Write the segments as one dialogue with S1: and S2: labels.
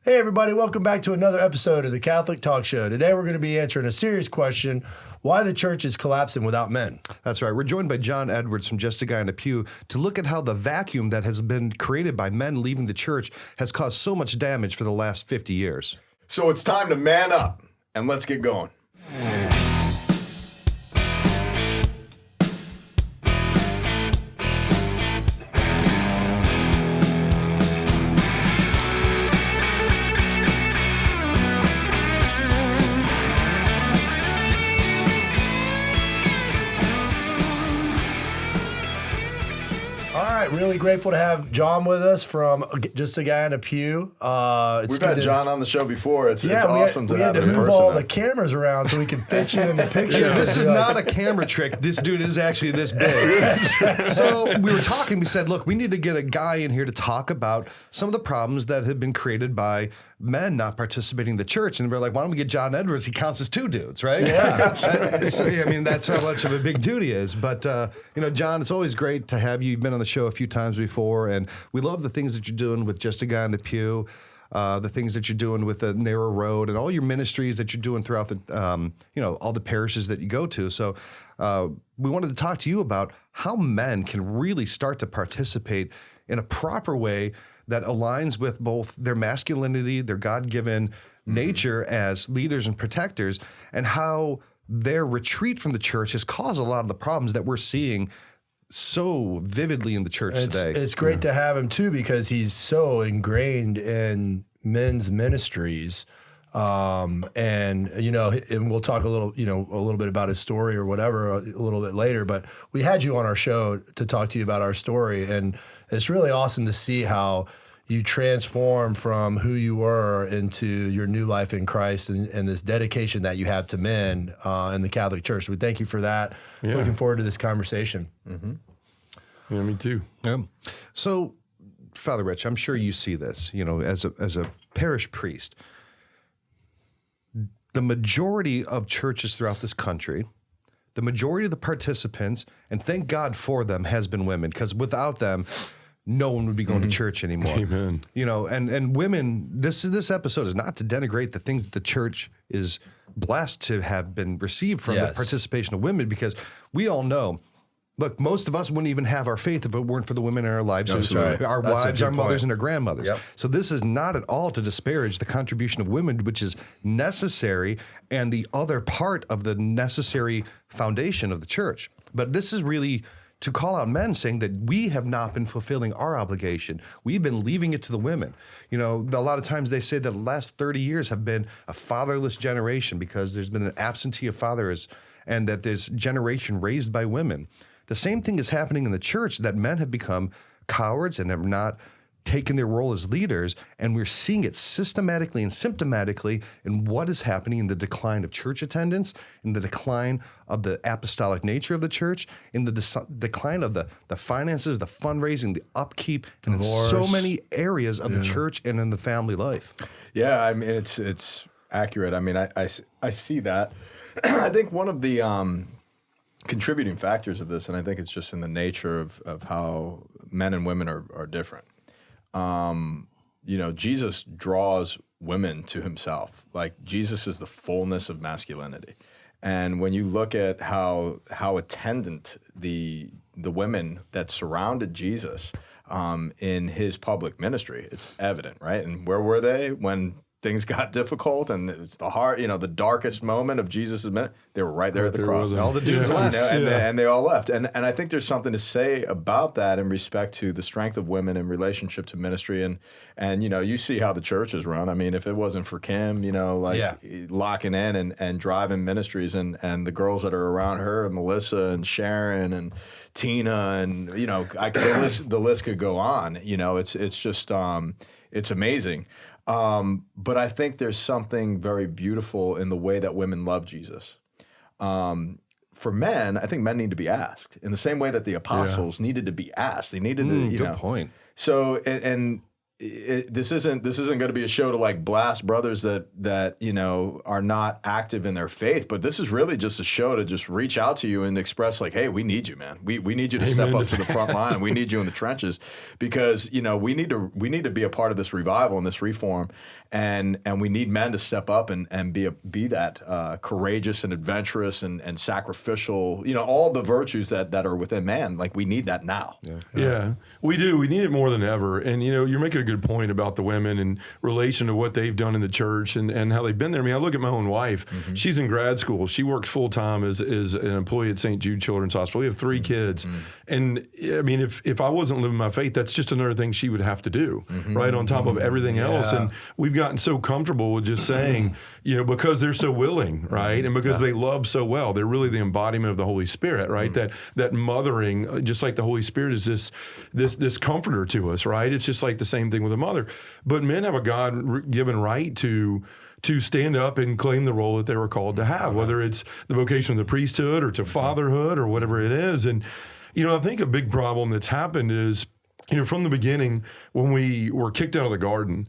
S1: Hey everybody, welcome back to another episode of the Catholic Talk Show. Today we're going to be answering a serious question, why the church is collapsing without men.
S2: That's right. We're joined by John Edwards from Just a Guy in a Pew to look at how the vacuum that has been created by men leaving the church has caused so much damage for the last 50 years.
S3: So it's time to man up and let's get going.
S1: Really grateful to have John with us from Just a Guy in a Pew.
S3: We've had John on the show before. It's awesome to have him in person.
S1: We had to move all the cameras around so we can fit you in the picture.
S2: Yeah, this is not a camera trick. This dude is actually this big. So we were talking. We said, look, we need to get a guy in here to talk about some of the problems that have been created by men not participating in the church. And we're like, why don't we get John Edwards? He counts as two dudes, right?
S1: Yeah.
S2: So, I mean, that's how much of a big dude he is. But, John, it's always great to have you. You've been on the show a few times before, and we love the things that you're doing with Just a Guy in the Pew, the things that you're doing with the Narrow Road, and all your ministries that you're doing throughout the, all the parishes that you go to. So we wanted to talk to you about how men can really start to participate in a proper way that aligns with both their masculinity, their God-given nature as leaders and protectors, and how their retreat from the church has caused a lot of the problems that we're seeing so vividly in the church today.
S1: It's great to have him too, because he's so ingrained in men's ministries. And we'll talk a little bit about his story or whatever a little bit later, but we had you on our show to talk to you about our story. And it's really awesome to see how you transform from who you were into your new life in Christ and this dedication that you have to men in the Catholic Church. We thank you for that. Yeah. Looking forward to this conversation.
S4: Mm-hmm. Yeah, me too.
S2: Yeah. So, Father Rich, I'm sure you see this, as a parish priest. The majority of churches throughout this country, the majority of the participants, and thank God for them, has been women, because without them, no one would be going to church anymore.
S4: Amen.
S2: And women, this episode is not to denigrate the things that the church is blessed to have been received from the participation of women, because we all know, look, most of us wouldn't even have our faith if it weren't for the women in our lives, our wives, our mothers, and our grandmothers. Yep. So this is not at all to disparage the contribution of women, which is necessary and the other part of the necessary foundation of the church. But this is really to call out men, saying that we have not been fulfilling our obligation. We've been leaving it to the women. A lot of times they say that the last 30 years have been a fatherless generation because there's been an absentee of fathers, and that this generation raised by women. The same thing is happening in the church, that men have become cowards and have not taken their role as leaders, and we're seeing it systematically and symptomatically in what is happening in the decline of church attendance, in the decline of the apostolic nature of the church, in the decline of the finances, the fundraising, the upkeep, and in so many areas of the church and in the family life.
S3: Yeah, I mean, it's accurate. I mean, I see that. I think one of the contributing factors of this, and I think it's just in the nature of how men and women are different. Jesus draws women to himself. Like, Jesus is the fullness of masculinity. And when you look at how attendant the women that surrounded Jesus in his public ministry, it's evident, right? And where were they when things got difficult and it's the darkest moment of Jesus' minute? They were right there at the cross.
S2: All the dudes left.
S3: And they all left. And I think there's something to say about that in respect to the strength of women in relationship to ministry. And you see how the church is run. I mean, if it wasn't for Kim, locking in and driving ministries and the girls that are around her, Melissa and Sharon and Tina, and the list could go on. It's just it's amazing. But I think there's something very beautiful in the way that women love Jesus. For men, I think men need to be asked in the same way that the apostles needed to be asked. They needed to,
S2: Good point.
S3: So, and this isn't going to be a show to like blast brothers that you know are not active in their faith, but this is really just a show to just reach out to you and express like, hey, we need you, man. We need you to step up to the front line. We need you in the trenches because you know we need to be a part of this revival and this reform, and we need men to step up and be that courageous and adventurous and sacrificial. You know, all the virtues that are within man. Like we need that now.
S4: Yeah, we do. We need it more than ever. And, you know, you're making a good point about the women in relation to what they've done in the church and how they've been there. I mean, I look at my own wife. Mm-hmm. She's in grad school. She works full-time as an employee at St. Jude Children's Hospital. We have 3 kids. Mm-hmm. And, I mean, if I wasn't living my faith, that's just another thing she would have to do, right, on top of everything else. And we've gotten so comfortable with just saying, you know, because they're so willing, right, and because they love so well, they're really the embodiment of the Holy Spirit, right, that mothering, just like the Holy Spirit is this comforter to us, right? It's just like the same thing with a mother. But men have a God-given right to stand up and claim the role that they were called to have, whether it's the vocation of the priesthood or to fatherhood or whatever it is. And, you know, I think a big problem that's happened is, you know, from the beginning, when we were kicked out of the garden,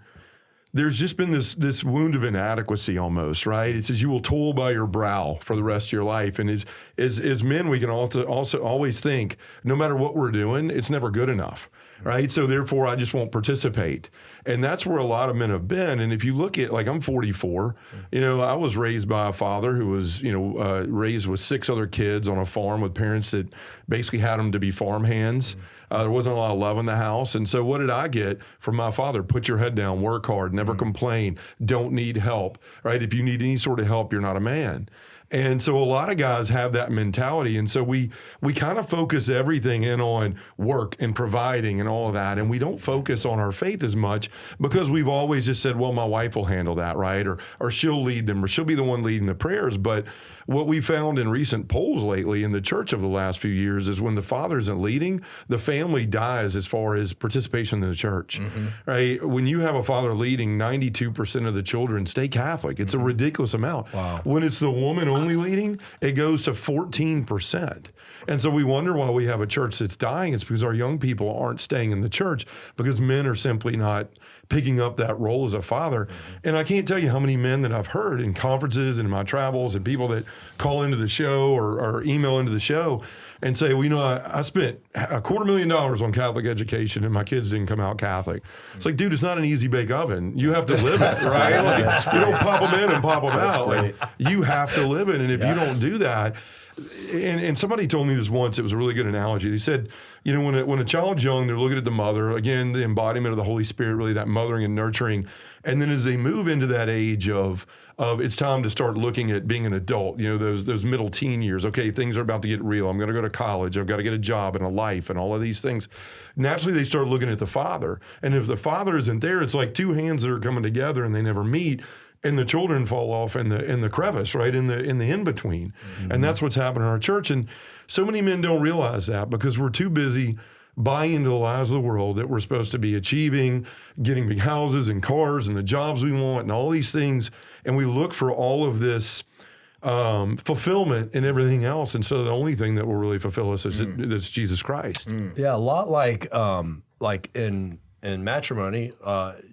S4: there's just been this wound of inadequacy almost, right? It says you will toil by your brow for the rest of your life. And as men, we can also always think, no matter what we're doing, it's never good enough, right? So therefore, I just won't participate. And that's where a lot of men have been. And if you look at, like, I'm 44, you know, I was raised by a father who was, you know, raised with 6 other kids on a farm with parents that basically had them to be farm hands. There wasn't a lot of love in the house. And so what did I get from my father? Put your head down, work hard, never complain, don't need help, right? If you need any sort of help, you're not a man. And so a lot of guys have that mentality. And so we kind of focus everything in on work and providing and all of that. And we don't focus on our faith as much because we've always just said, well, my wife will handle that, right? Or she'll lead them, or she'll be the one leading the prayers. But what we found in recent polls lately in the church of the last few years is when the father isn't leading, the family dies as far as participation in the church, right? When you have a father leading, 92% of the children stay Catholic. It's a ridiculous amount. Wow. When it's the woman only leading, it goes to 14%. And so we wonder why we have a church that's dying. It's because our young people aren't staying in the church because men are simply not picking up that role as a father. And I can't tell you how many men that I've heard in conferences and in my travels and people that call into the show or email into the show and say, well, you know, I spent $250,000 on Catholic education and my kids didn't come out Catholic. It's like, dude, it's not an easy bake oven. You have to live it, right? Like, you don't pop them in and pop them out. Like, you have to live it. And if you don't do that, and somebody told me this once, it was a really good analogy. They said, you know, when a child's young, they're looking at the mother, again, the embodiment of the Holy Spirit, really that mothering and nurturing. And then as they move into that age of it's time to start looking at being an adult, you know, those middle teen years. Okay, things are about to get real. I'm going to go to college. I've got to get a job and a life and all of these things. Naturally, they start looking at the father. And if the father isn't there, it's like 2 hands that are coming together and they never meet. And the children fall off in the crevice, right, in the in-between. And that's what's happened in our church. And so many men don't realize that because we're too busy buying into the lies of the world that we're supposed to be achieving, getting big houses and cars and the jobs we want and all these things. And we look for all of this fulfillment in everything else. And so the only thing that will really fulfill us is it's Jesus Christ.
S1: Yeah, a lot like in matrimony,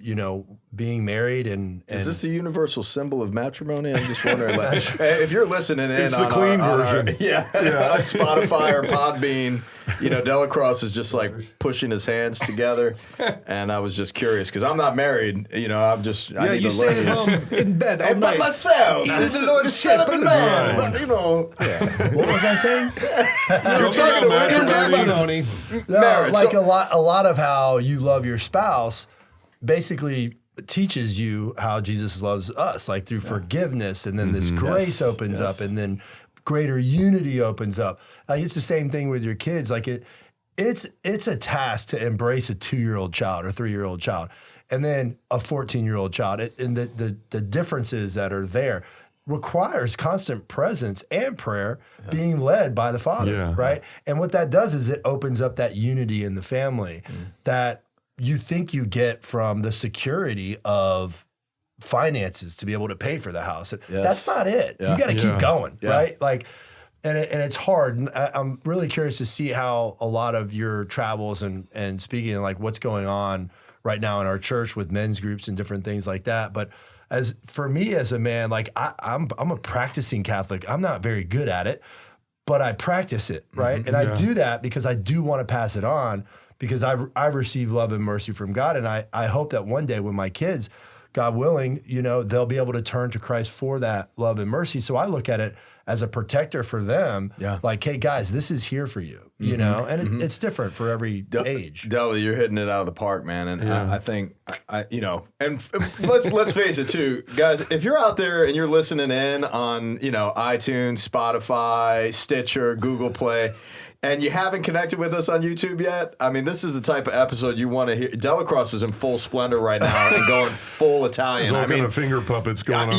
S1: you know, being married and
S3: is this a universal symbol of matrimony? I'm just wondering, like, if you're listening in
S4: it's the clean version.
S3: On Spotify or Podbean, you know, Delacroix is just like pushing his hands together, and I was just curious because I'm not married. You know, I need
S2: you
S3: to learn
S2: stay at home in bed all night.
S3: By myself. The Lord set up a man, but, you know.
S1: What was I saying?
S3: You're talking about matrimony.
S1: No, like a lot of how you love your spouse basically teaches you how Jesus loves us, like through forgiveness, and then this grace opens up, and then greater unity opens up. Like it's the same thing with your kids. Like it's a task to embrace a 2-year-old child or 3-year-old child, and then a 14-year-old child. And the differences that are there requires constant presence and prayer being led by the Father, right? And what that does is it opens up that unity in the family that you think you get from the security of finances to be able to pay for the house. That's not it. You got to keep going, right? Like, and it's hard. And I'm really curious to see how a lot of your travels and speaking, like what's going on right now in our church with men's groups and different things like that. But as for me as a man, like I'm a practicing Catholic. I'm not very good at it, but I practice it, right? And I do that because I do want to pass it on, because I've received love and mercy from God. And I hope that one day when my kids, God willing, they'll be able to turn to Christ for that love and mercy. So I look at it as a protector for them. Like, hey guys, this is here for you, and it's different for every age.
S3: Deli, you're hitting it out of the park, man. And I think, and let's face it too, guys, if you're out there and you're listening in on, iTunes, Spotify, Stitcher, Google Play, and you haven't connected with us on YouTube yet, I mean, this is the type of episode you want to hear. Delacrosse is in full splendor right now and going full Italian.
S4: There's all kind of finger puppets going on.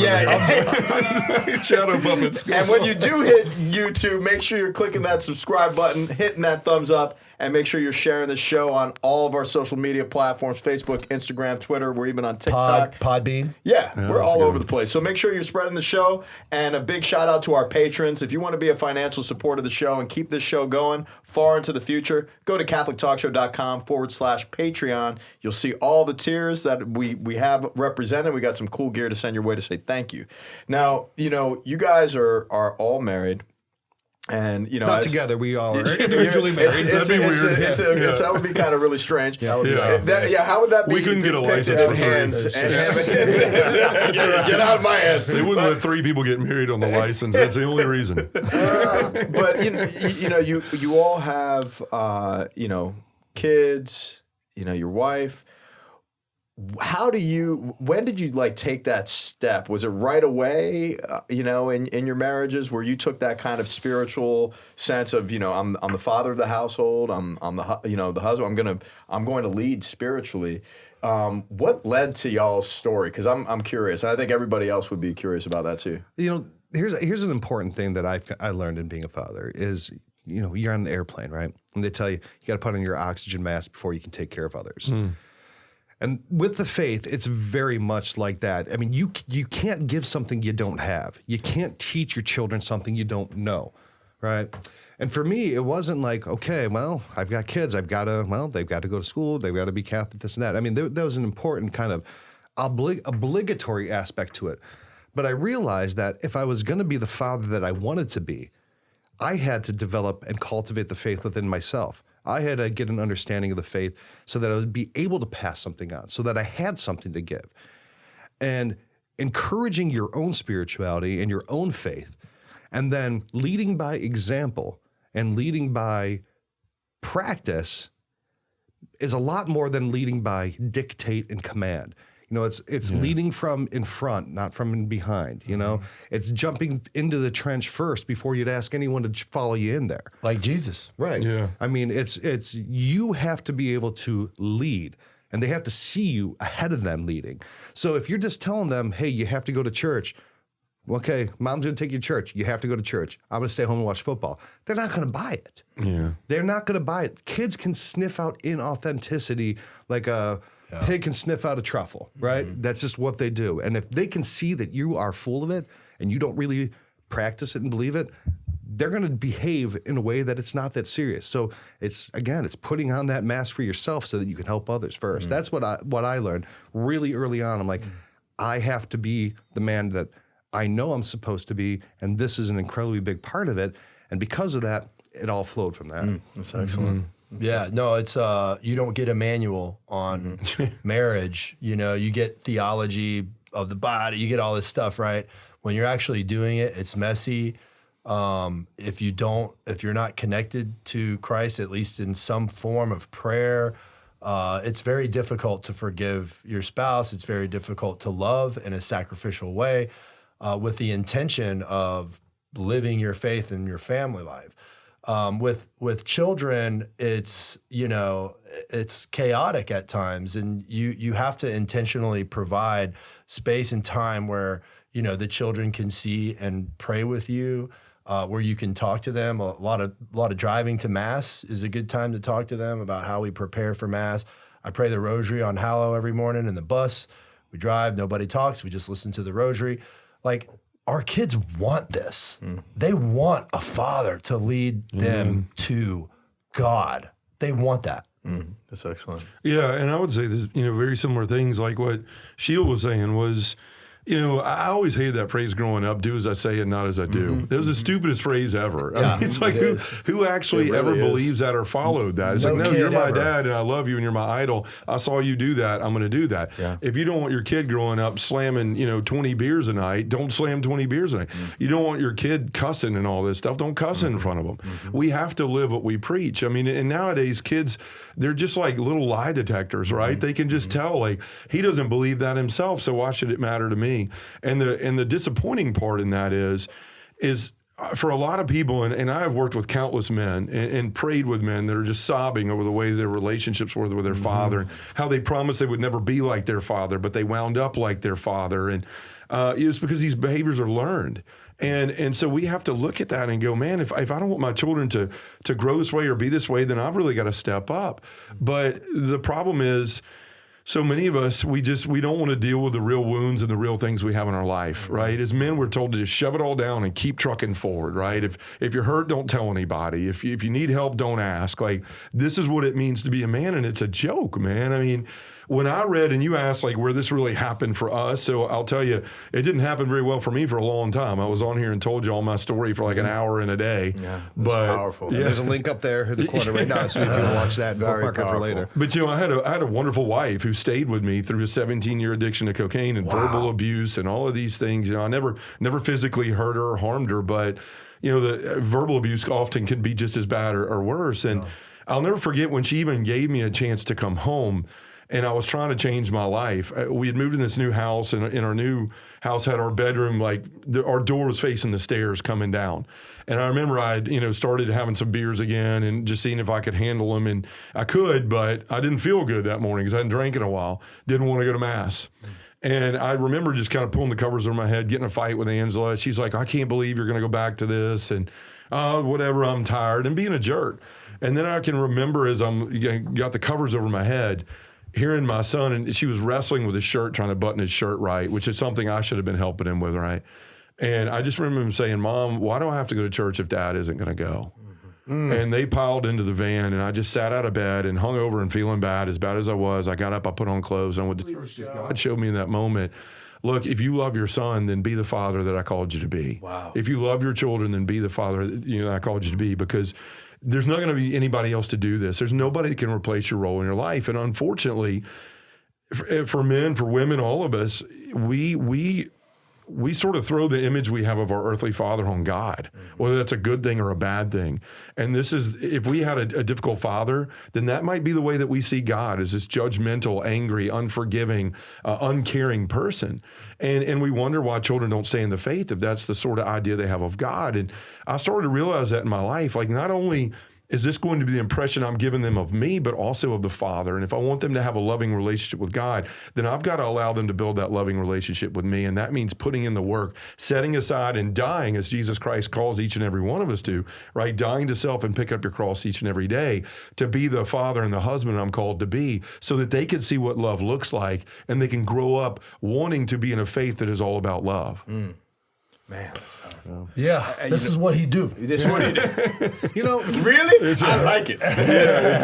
S3: Shadow puppets. And when you do hit YouTube, make sure you're clicking that subscribe button, hitting that thumbs up, and make sure you're sharing the show on all of our social media platforms, Facebook, Instagram, Twitter. We're even on TikTok.
S1: Podbean.
S3: Yeah, we're all over the place. So make sure you're spreading the show. And a big shout out to our patrons. If you want to be a financial supporter of the show and keep this show going far into the future, go to CatholicTalkShow.com/Patreon. You'll see all the tiers that we have represented. We got some cool gear to send your way to say thank you. Now, you guys are all married. And
S2: not together, we all are individually married.
S3: That'd be weird. That would be kind of really strange. How would that be?
S4: We couldn't get a license for
S3: hands. Get out of my hands.
S4: They wouldn't let 3 people get married on the license. That's the only reason.
S3: But you all have kids. Your wife. When did you take that step? Was it right away, in your marriages where you took that kind of spiritual sense of, I'm the father of the household, I'm the husband, I'm going to lead spiritually. What led to y'all's story? Because I'm curious, and I think everybody else would be curious about that too.
S2: Here's an important thing that I learned in being a father is, you're on an airplane, right? And they tell you got to put on your oxygen mask before you can take care of others. And with the faith, it's very much like that. I mean, you can't give something you don't have. You can't teach your children something you don't know, right? And for me, it wasn't like, okay, well, I've got kids. They've got to go to school. They've got to be Catholic, this and that. I mean, there was an important kind of obligatory aspect to it. But I realized that if I was going to be the father that I wanted to be, I had to develop and cultivate the faith within myself. I had to get an understanding of the faith so that I would be able to pass something on, so that I had something to give. And encouraging your own spirituality and your own faith, and then leading by example and leading by practice is a lot more than leading by dictate and command. It's leading from in front, not from in behind, It's jumping into the trench first before you'd ask anyone to follow you in there.
S1: Like Jesus.
S2: Right. Yeah. I mean, it's you have to be able to lead, and they have to see you ahead of them leading. So if you're just telling them, hey, you have to go to church, okay, mom's going to take you to church. You have to go to church. I'm going to stay home and watch football. They're not going to buy it. Yeah. They're not going to buy it. Kids can sniff out inauthenticity like a pig can sniff out a truffle, right? That's just what they do. And if they can see that you are full of it and you don't really practice it and believe it, they're going to behave in a way that it's not that serious. So it's putting on that mask for yourself so that you can help others first. That's what I learned really early on. I'm like, I have to be the man that I know I'm supposed to be, and this is an incredibly big part of it. And because of that, it all flowed from that.
S3: That's excellent.
S1: Yeah, no, it's you don't get a manual on marriage. You get theology of the body, you get all this stuff, right? When you're actually doing it, it's messy. If you're not connected to Christ, at least in some form of prayer, it's very difficult to forgive your spouse. It's very difficult to love in a sacrificial way, with the intention of living your faith in your family life. With children, it's chaotic at times, and you have to intentionally provide space and time where the children can see and pray with you, where you can talk to them. A lot of driving to Mass is a good time to talk to them about how we prepare for Mass. I pray the Rosary on HALLOW every morning in the bus. We drive, nobody talks, we just listen to the Rosary. Like, our kids want this. They want a father to lead them to God. They want that.
S3: That's excellent.
S4: Yeah, and I would say this, very similar things like what Sheila was saying was, I always hated that phrase growing up, do as I say and not as I do. That was the stupidest phrase ever. I mean, it's like, who actually really ever believes that or followed that? It's like, no, you're my dad and I love you and you're my idol. I saw you do that. I'm going to do that. Yeah. If you don't want your kid growing up slamming, 20 beers a night, don't slam 20 beers a night. You don't want your kid cussing and all this stuff, don't cuss in front of them. We have to live what we preach. I mean, and nowadays kids, they're just like little lie detectors, right? They can just tell, like, he doesn't believe that himself, so why should it matter to me? And the disappointing part in that is for a lot of people, and I have worked with countless men and prayed with men that are just sobbing over the way their relationships were with their father, how they promised they would never be like their father, but they wound up like their father. And it's because these behaviors are learned. And so we have to look at that and go, man, if I don't want my children to grow this way or be this way, then I've really got to step up. But the problem is, so many of us, we don't want to deal with the real wounds and the real things we have in our life, right? As men, we're told to just shove it all down and keep trucking forward, right? If you're hurt, don't tell anybody. If you need help, don't ask. Like, this is what it means to be a man, and it's a joke, man. I mean, when I read, and you asked, like, where this really happened for us, so I'll tell you, it didn't happen very well for me for a long time. I was on here and told you all my story for like an hour in a day.
S3: Yeah, but powerful.
S2: Yeah. There's a link up there in the corner right now, so if you want to watch that, bookmark it for later.
S4: But, I had a wonderful wife who stayed with me through a 17-year addiction to cocaine and verbal abuse and all of these things. I never physically hurt her or harmed her, but the verbal abuse often can be just as bad or worse. And I'll never forget when she even gave me a chance to come home. And I was trying to change my life. We had moved in this new house, and our new house had our bedroom, our door was facing the stairs coming down. And I remember I had, started having some beers again and just seeing if I could handle them. And I could, but I didn't feel good that morning because I hadn't drank in a while. Didn't want to go to Mass. And I remember just kind of pulling the covers over my head, getting in a fight with Angela. She's like, I can't believe you're going to go back to this. And whatever, I'm tired, and being a jerk. And then I can remember as I'm got the covers over my head, hearing my son, and she was wrestling with his shirt, trying to button his shirt right, which is something I should have been helping him with, right? And I just remember him saying, Mom, why do I have to go to church if Dad isn't going to go? And they piled into the van, and I just sat out of bed and hung over and feeling bad as I was. I got up, I put on clothes, and with God showed me in that moment, look, if you love your son, then be the father that I called you to be. Wow. If you love your children, then be the father that I called you to be, because there's not going to be anybody else to do this. There's nobody that can replace your role in your life. And unfortunately, for men, for women, all of us, we sort of throw the image we have of our earthly father on God, whether that's a good thing or a bad thing. And this is, if we had a difficult father, then that might be the way that we see God, as this judgmental, angry, unforgiving, uncaring person. And we wonder why children don't stay in the faith if that's the sort of idea they have of God. And I started to realize that in my life, like, not only is this going to be the impression I'm giving them of me, but also of the Father? And if I want them to have a loving relationship with God, then I've got to allow them to build that loving relationship with me. And that means putting in the work, setting aside and dying, as Jesus Christ calls each and every one of us to, right? Dying to self and pick up your cross each and every day to be the father and the husband I'm called to be, so that they can see what love looks like and they can grow up wanting to be in a faith that is all about love.
S3: Man.
S1: Yeah, this is what he do.
S3: This is what he do.
S2: Really?
S3: I like it.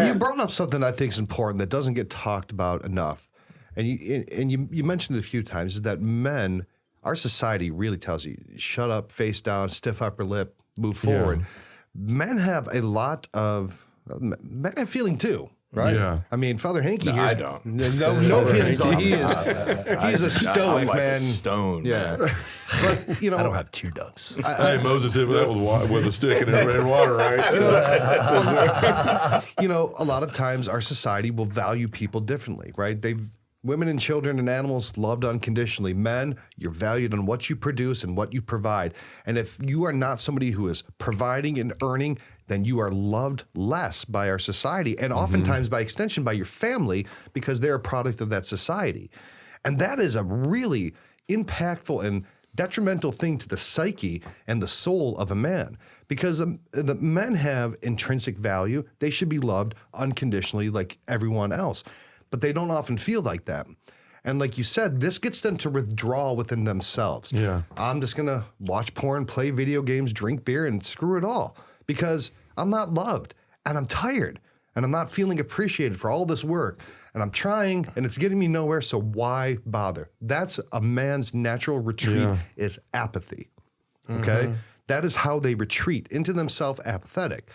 S2: You brought up something I think is important that doesn't get talked about enough. And you mentioned it a few times, is that men, our society really tells you, shut up, face down, stiff upper lip, move forward. Men have a lot of, men have feeling too. Right?
S4: Yeah.
S2: I mean, Father Hanky here.
S3: I don't.
S2: No feelings. He's a stoic,
S3: I'm like
S2: man.
S3: A stone.
S2: Yeah.
S3: Man.
S2: But,
S1: I don't have tear ducts.
S4: Hey, Moses hit that with a stick and it ran water, right?
S2: A lot of times our society will value people differently, right? Women and children and animals loved unconditionally. Men, you're valued on what you produce and what you provide. And if you are not somebody who is providing and earning, then you are loved less by our society, and oftentimes by extension by your family, because they're a product of that society. And that is a really impactful and detrimental thing to the psyche and the soul of a man, because the men have intrinsic value. They should be loved unconditionally like everyone else, but they don't often feel like that. And like you said, this gets them to withdraw within themselves.
S4: Yeah.
S2: I'm just going to watch porn, play video games, drink beer, and screw it all, because I'm not loved and I'm tired. and I'm not feeling appreciated for all this work, and I'm trying and it's getting me nowhere, so why bother? That's a man's natural retreat is apathy, okay? That is how they retreat into themselves, apathetic.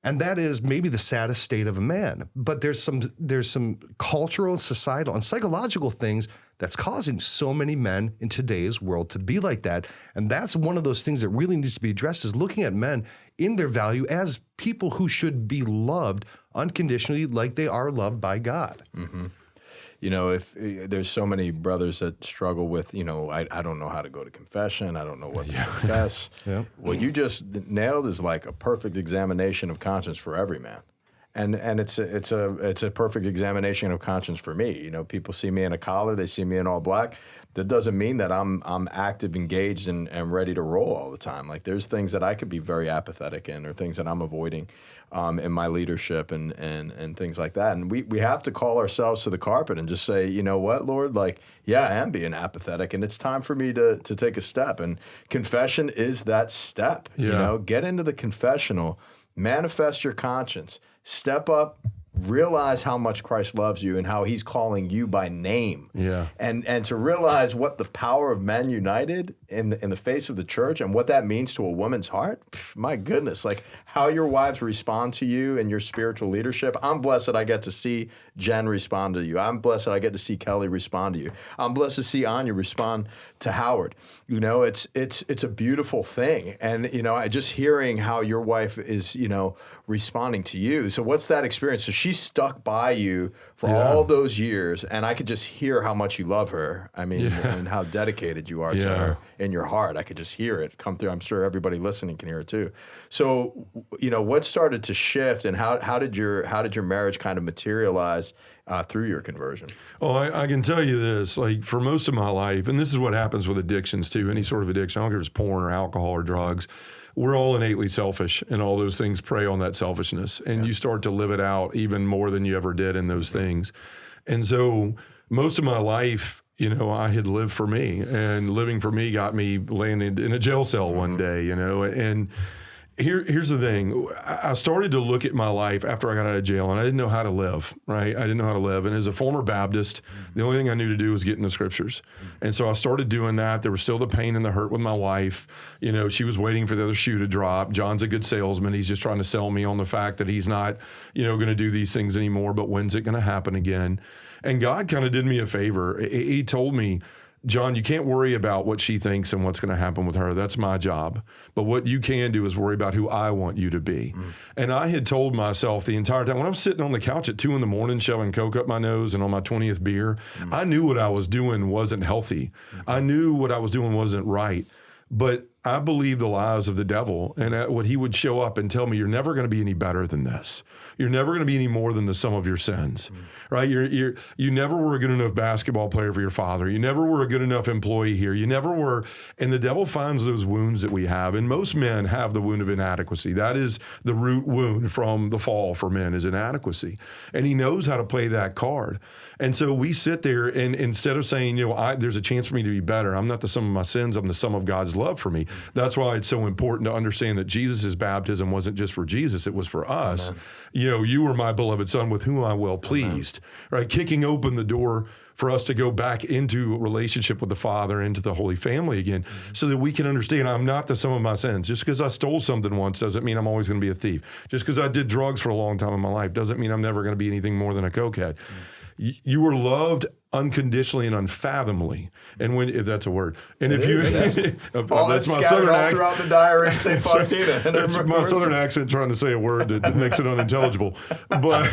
S2: And that is maybe the saddest state of a man. But there's some cultural, societal, and psychological things that's causing so many men in today's world to be like that. And that's one of those things that really needs to be addressed, is looking at men in their value as people who should be loved unconditionally, like they are loved by God.
S3: Mm-hmm. You know, if there's so many brothers that struggle with, you know, I don't know how to go to confession. I don't know what to confess. What you just nailed is like a perfect examination of conscience for every man. And it's a perfect examination of conscience for me. You know, people see me in a collar, they see me in all black. That doesn't mean that I'm active, engaged, and ready to roll all the time. Like, there's things that I could be very apathetic in, or things that I'm avoiding in my leadership and things like that. And we have to call ourselves to the carpet and just say, you know what, Lord, like, yeah, I am being apathetic, and it's time for me to take a step. And confession is that step. You know, get into the confessional, manifest your conscience, step up, realize how much Christ loves you and how he's calling you by name. And to realize what the power of men united in the face of the church and what that means to a woman's heart. My goodness, like how your wives respond to you and your spiritual leadership. I'm blessed that I get to see Jen respond to you. I'm blessed that I get to see Kelly respond to you. I'm blessed to see Anya respond to Howard. You know, it's a beautiful thing. And, you know, I just hearing how your wife is, you know, responding to you. So what's that experience? So she stuck by you for all those years, and I could just hear how much you love her. I mean, and how dedicated you are to her in your heart. I could just hear it come through. I'm sure everybody listening can hear it too. So, you know, what started to shift, and how did your marriage kind of materialize through your conversion?
S4: Oh, I can tell you this, like for most of my life, and this is what happens with addictions too, any sort of addiction, I don't care if it's porn or alcohol or drugs, we're all innately selfish, and all those things prey on that selfishness. And you start to live it out even more than you ever did in those things. And so most of my life, you know, I had lived for me, and living for me got me landing in a jail cell one day, you know. And here's the thing. I started to look at my life after I got out of jail, and I didn't know how to live, right? I didn't know how to live. And as a former Baptist, the only thing I knew to do was get in the scriptures. And so I started doing that. There was still the pain and the hurt with my wife. You know, she was waiting for the other shoe to drop. John's a good salesman. He's just trying to sell me on the fact that he's not, you know, going to do these things anymore, but when's it going to happen again? And God kind of did me a favor. He told me, John, you can't worry about what she thinks and what's going to happen with her. That's my job. But what you can do is worry about who I want you to be. And I had told myself the entire time, when I was sitting on the couch at 2 a.m, shoving Coke up my nose and on my 20th beer, I knew what I was doing wasn't healthy. I knew what I was doing wasn't right. But I believed the lies of the devil, and what he would show up and tell me, you're never going to be any better than this. You're never going to be any more than the sum of your sins, right? You never were a good enough basketball player for your father. You never were a good enough employee here. You never were. And the devil finds those wounds that we have. And most men have the wound of inadequacy. That is the root wound from the fall for men, is inadequacy. And he knows how to play that card. And so we sit there, and instead of saying, you know, there's a chance for me to be better. I'm not the sum of my sins. I'm the sum of God's love for me. That's why it's so important to understand that Jesus' baptism wasn't just for Jesus, it was for us. Amen. You know, you were my beloved son with whom I well pleased, right? Kicking open the door for us to go back into a relationship with the Father, into the Holy Family again, so that we can understand I'm not the sum of my sins. Just because I stole something once doesn't mean I'm always going to be a thief. Just because I did drugs for a long time in my life doesn't mean I'm never going to be anything more than a cokehead. You were loved unconditionally and unfathomably, and if that's a word, and if you,
S3: that's my southern accent throughout the diary of St. Faustina.
S4: That's my southern accent trying to say a word that makes it unintelligible. But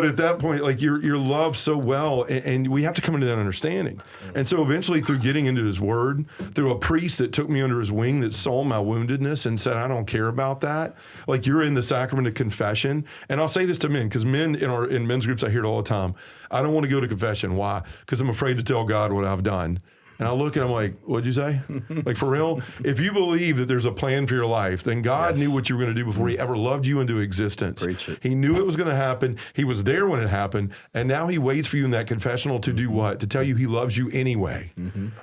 S4: at that point, like you're loved so well, and we have to come into that understanding. And so eventually, through getting into His Word, through a priest that took me under his wing, that saw my woundedness and said, I don't care about that. Like, you're in the sacrament of confession. And I'll say this to men, because men in men's groups, I hear it all the time. I don't want to go to confession. Why? Because I'm afraid to tell God what I've done. And I look at him like, what'd you say? Like, for real? If you believe that there's a plan for your life, then God knew what you were going to do before He ever loved you into existence.
S3: Preach it.
S4: He knew it was going to happen. He was there when it happened. And now He waits for you in that confessional to do what? To tell you He loves you anyway.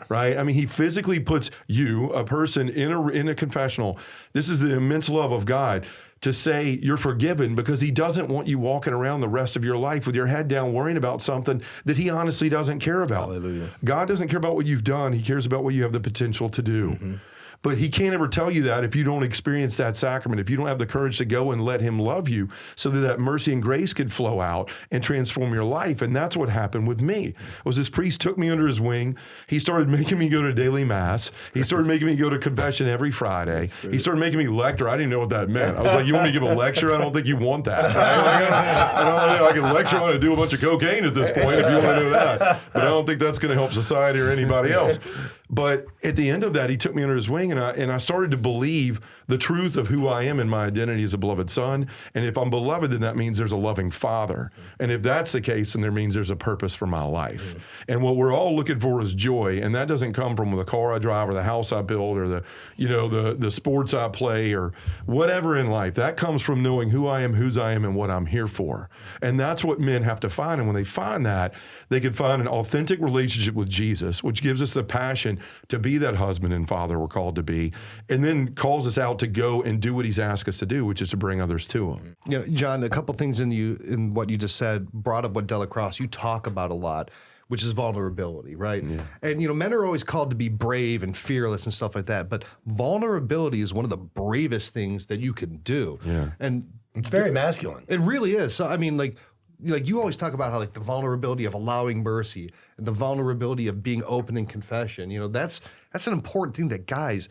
S4: Right? I mean, He physically puts you, a person, in a confessional. This is the immense love of God, to say you're forgiven, because he doesn't want you walking around the rest of your life with your head down worrying about something that he honestly doesn't care about.
S3: Hallelujah.
S4: God doesn't care about what you've done. He cares about what you have the potential to do. Mm-hmm. But he can't ever tell you that if you don't experience that sacrament, if you don't have the courage to go and let him love you so that mercy and grace could flow out and transform your life. And that's what happened with me. Was this priest took me under his wing. He started making me go to daily mass. He started making me go to confession every Friday. He started making me lecture. I didn't know what that meant. I was like, you want me to give a lecture? I don't think you want that. I can lecture on how to do a bunch of cocaine at this point if you want to do that. But I don't think that's going to help society or anybody else. But at the end of that, he took me under his wing, and I started to believe the truth of who I am and my identity as a beloved son. And if I'm beloved, then that means there's a loving father. And if that's the case, then there means there's a purpose for my life. And what we're all looking for is joy. And that doesn't come from the car I drive or the house I build or the sports I play or whatever in life. That comes from knowing who I am, whose I am, and what I'm here for. And that's what men have to find. And when they find that, they can find an authentic relationship with Jesus, which gives us the passion to be that husband and father we're called to be, and then calls us out to go and do what he's asked us to do, which is to bring others to him.
S2: You know, John, a couple things in what you just said brought up what Dela Crosse you talk about a lot, which is vulnerability, right? Yeah. And, men are always called to be brave and fearless and stuff like that, but vulnerability is one of the bravest things that you can do.
S4: Yeah.
S2: And
S1: it's very masculine.
S2: It really is. So, I mean, like you always talk about how the vulnerability of allowing mercy and the vulnerability of being open in confession, that's an important thing that guys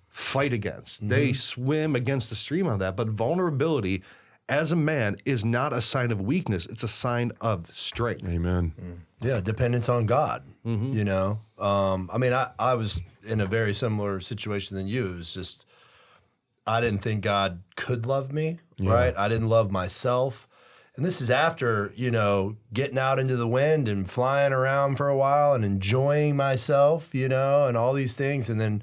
S2: fight against. Mm-hmm. They swim against the stream on that. But vulnerability as a man is not a sign of weakness. It's a sign of strength.
S4: Amen.
S1: Yeah, dependence on God, I was in a very similar situation than you. It was just, I didn't think God could love me, right? I didn't love myself. And this is after, getting out into the wind and flying around for a while and enjoying myself, and all these things. And then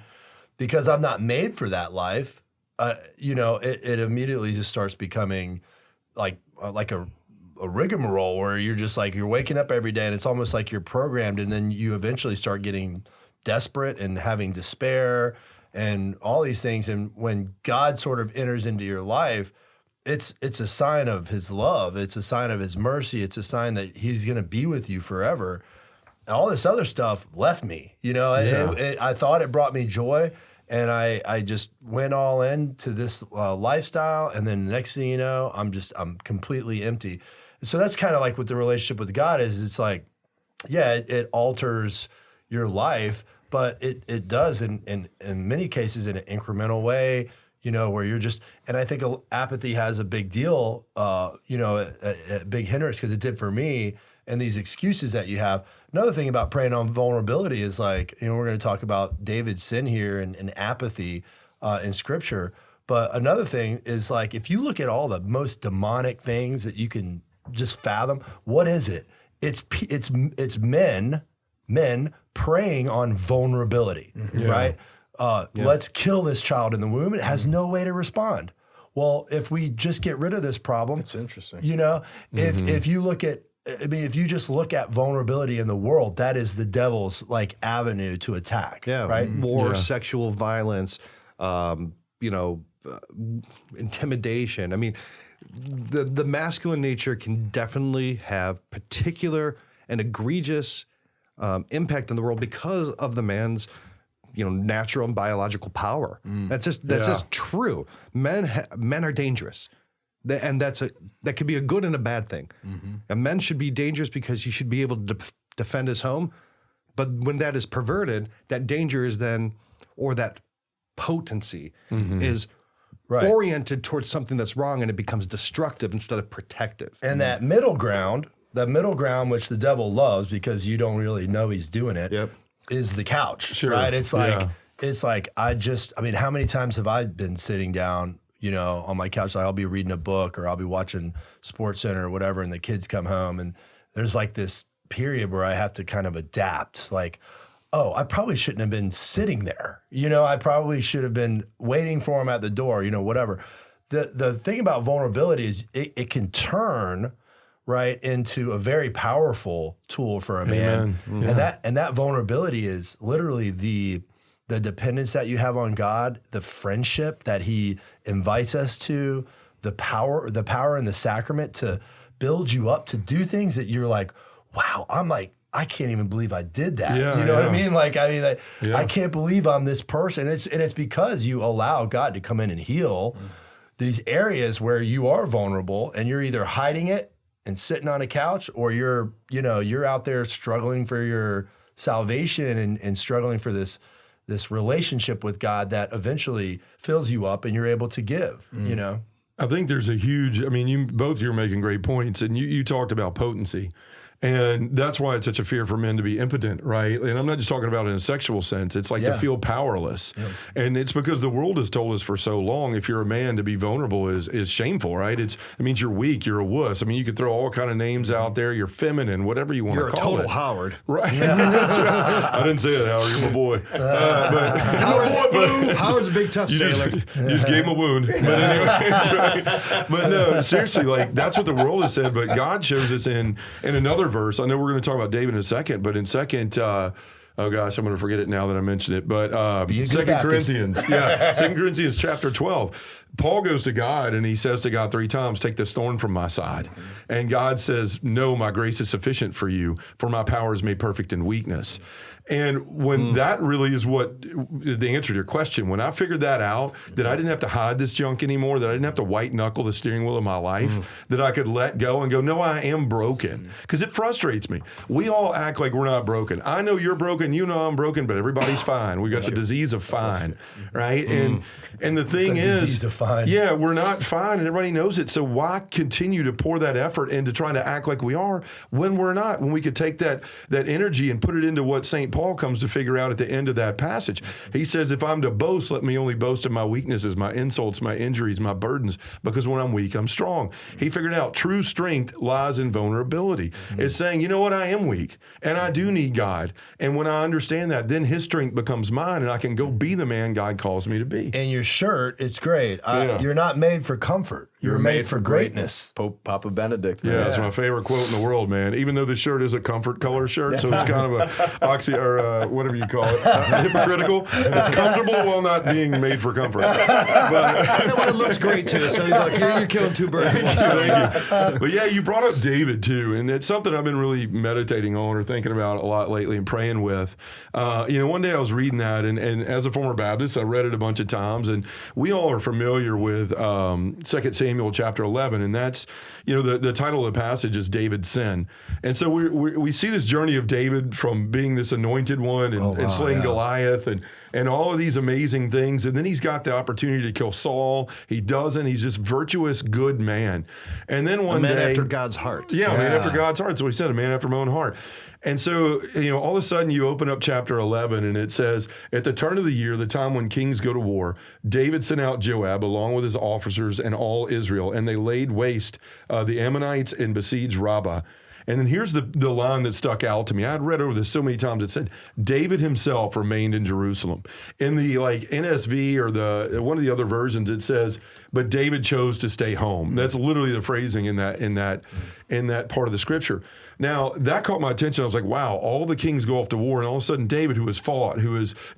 S1: because I'm not made for that life, it immediately just starts becoming like a rigmarole where you're just like, you're waking up every day and it's almost like you're programmed. And then you eventually start getting desperate and having despair and all these things. And when God sort of enters into your life, it's a sign of his love. It's a sign of his mercy. It's a sign that he's going to be with you forever. All this other stuff left me. I thought it brought me joy, and I just went all into this lifestyle. And then the next thing you know, I'm completely empty. So that's kind of like what the relationship with God is. It's like, it alters your life, but it does in many cases in an incremental way. Where you're just, and I think apathy has a big deal, a big hindrance, because it did for me, and these excuses that you have. Another thing about preying on vulnerability is like, we're going to talk about David's sin here and apathy in Scripture. But another thing is like, if you look at all the most demonic things that you can just fathom, what is it? It's men preying on vulnerability, right? Let's kill this child in the womb. It has no way to respond. Well, if we just get rid of this problem,
S3: it's interesting.
S1: If you look at, if you just look at vulnerability in the world, that is the devil's avenue to attack.
S2: Yeah,
S1: right.
S2: War, sexual violence, intimidation. I mean, the masculine nature can definitely have particular and egregious impact in the world because of the man's natural and biological power. That's just true. Men are dangerous, and that could be a good and a bad thing. A man should be dangerous because he should be able to defend his home. But when that is perverted, that danger is then, or that potency is oriented towards something that's wrong, and it becomes destructive instead of protective.
S1: And that middle ground, which the devil loves because you don't really know he's doing it.
S2: Yep.
S1: Is the couch,
S4: sure.
S1: right? It's like, how many times have I been sitting down, on my couch? I'll be reading a book or I'll be watching SportsCenter or whatever, and the kids come home, and there's like this period where I have to kind of adapt. Like, oh, I probably shouldn't have been sitting there. I probably should have been waiting for them at the door, whatever. The thing about vulnerability is it can turn right into a very powerful tool for a man. Yeah. And that vulnerability is literally the dependence that you have on God, the friendship that he invites us to, the power in the sacrament to build you up to do things that you're like, wow, I can't even believe I did that.
S4: Yeah,
S1: you know what I
S4: yeah.
S1: mean? Like, I can't believe I'm this person. It's because you allow God to come in and heal these areas where you are vulnerable, and you're either hiding it and sitting on a couch, or you're out there struggling for your salvation and struggling for this relationship with God that eventually fills you up and you're able to give, you know?
S4: I think there's a huge, I mean, you're making great points, and you talked about potency. And that's why it's such a fear for men to be impotent, right? And I'm not just talking about it in a sexual sense. It's like to feel powerless. Yeah. And it's because the world has told us for so long, if you're a man, to be vulnerable is shameful, right? It means you're weak, you're a wuss. I mean, you could throw all kind of names out there. You're feminine, whatever you want to call it.
S2: You're a total Howard.
S4: Right. That's right. I didn't say that, Howard. You're my boy.
S2: Howard's a big, tough sailor.
S4: You just gave him a wound. But anyway, right. But no, seriously, like that's what the world has said. But God shows us in another verse. I know we're going to talk about David in a second, but in second, oh gosh, I'm going to forget it now that I mentioned it. But 2 Corinthians, 2 Corinthians chapter 12. Paul goes to God and he says to God 3 times, take this thorn from my side. And God says, no, my grace is sufficient for you, for my power is made perfect in weakness. And when that really is what the answer to your question, when I figured that out, that I didn't have to hide this junk anymore, that I didn't have to white knuckle the steering wheel of my life, that I could let go and go, no, I am broken. Because it frustrates me. We all act like we're not broken. I know you're broken, you know I'm broken, but everybody's fine. We got the disease of fine, right? And the thing is,
S1: disease of fine.
S4: Yeah, we're not fine, and everybody knows it. So why continue to pour that effort into trying to act like we are when we're not? When we could take that energy and put it into what St. Paul comes to figure out at the end of that passage. He says, if I'm to boast, let me only boast of my weaknesses, my insults, my injuries, my burdens, because when I'm weak, I'm strong. He figured out true strength lies in vulnerability. It's saying, you know what, I am weak, and I do need God. And when I understand that, then his strength becomes mine, and I can go be the man God calls me to be.
S1: And your shirt, it's great. You're not made for comfort. You're made for greatness.
S3: Pope Papa Benedict.
S4: Man. Yeah, that's my favorite quote in the world, man. Even though the shirt is a comfort color shirt, so it's kind of a whatever you call it, hypocritical. It's comfortable while not being made for comfort. But
S2: it looks great too. So you're killing two birds with one stone.
S4: Thank you. But yeah, you brought up David too, and it's something I've been really meditating on or thinking about a lot lately and praying with. One day I was reading that, and as a former Baptist, I read it a bunch of times, and we all are familiar with 2 Samuel chapter 11, and that's, the title of the passage is David's sin. And so we see this journey of David from being this anointed one and slaying Goliath and all of these amazing things. And then he's got the opportunity to kill Saul. He doesn't. He's this virtuous, good man. And then one day...
S2: A man after God's heart.
S4: Yeah, a man after God's heart. So he said, a man after my own heart. And so, all of a sudden you open up chapter 11 and it says, at the turn of the year, the time when kings go to war, David sent out Joab along with his officers and all Israel, and they laid waste the Ammonites and besieged Rabbah. And then here's the line that stuck out to me. I had read over this so many times. It said, David himself remained in Jerusalem. In the NSV or one of the other versions, it says, but David chose to stay home. That's literally the phrasing in that part of the scripture. Now, that caught my attention. I was like, wow, all the kings go off to war, and all of a sudden David, who has fought,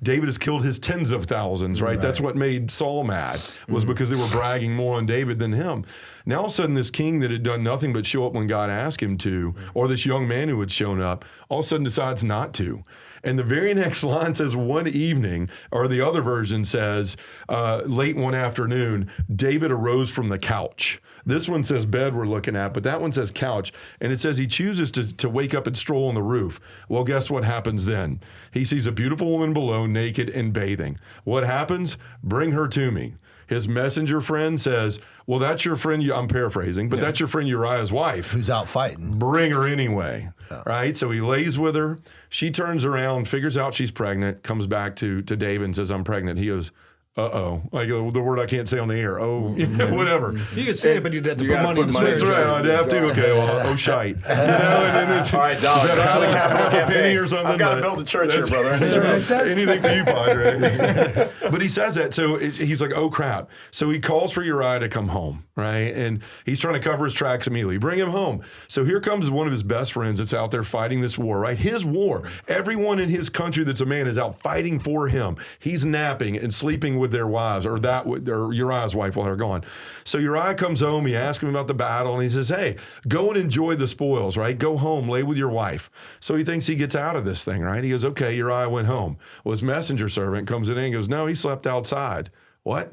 S4: David has killed his tens of thousands, right? That's what made Saul mad, was because they were bragging more on David than him. Now, all of a sudden, this king that had done nothing but show up when God asked him to, or this young man who had shown up, all of a sudden decides not to. And the very next line says, one evening, or the other version says, late one afternoon, David arose from the couch. This one says bed we're looking at, but that one says couch. And it says he chooses to wake up and stroll on the roof. Well, guess what happens then? He sees a beautiful woman below, naked and bathing. What happens? Bring her to me. His messenger friend says, well, that's your friend, I'm paraphrasing, but that's your friend Uriah's wife.
S1: Who's out fighting.
S4: Bring her anyway, right? So he lays with her. She turns around, figures out she's pregnant, comes back to David and says, I'm pregnant. He goes, uh-oh. Like the word I can't say on the air. Oh, whatever.
S2: You could say it, but you'd have to put money in the
S4: That's right. I'd have to. Okay, well, oh, shite. And then it's,
S3: all right, dog.
S4: Is that half a penny or something?
S3: I've got to build a church here, brother.
S4: Anything for you, Padre. But he says that, so he's like, oh, crap. So he calls for Uriah to come home, right? And he's trying to cover his tracks immediately. Bring him home. So here comes one of his best friends that's out there fighting this war, right? His war. Everyone in his country that's a man is out fighting for him. He's napping and sleeping with with their wives, or Uriah's wife while they're gone. So Uriah comes home, he asks him about the battle, and he says, hey, go and enjoy the spoils, right? Go home, lay with your wife. So he thinks he gets out of this thing, right? He goes, okay, Uriah went home. Well, his messenger servant comes in and goes, no, he slept outside. What?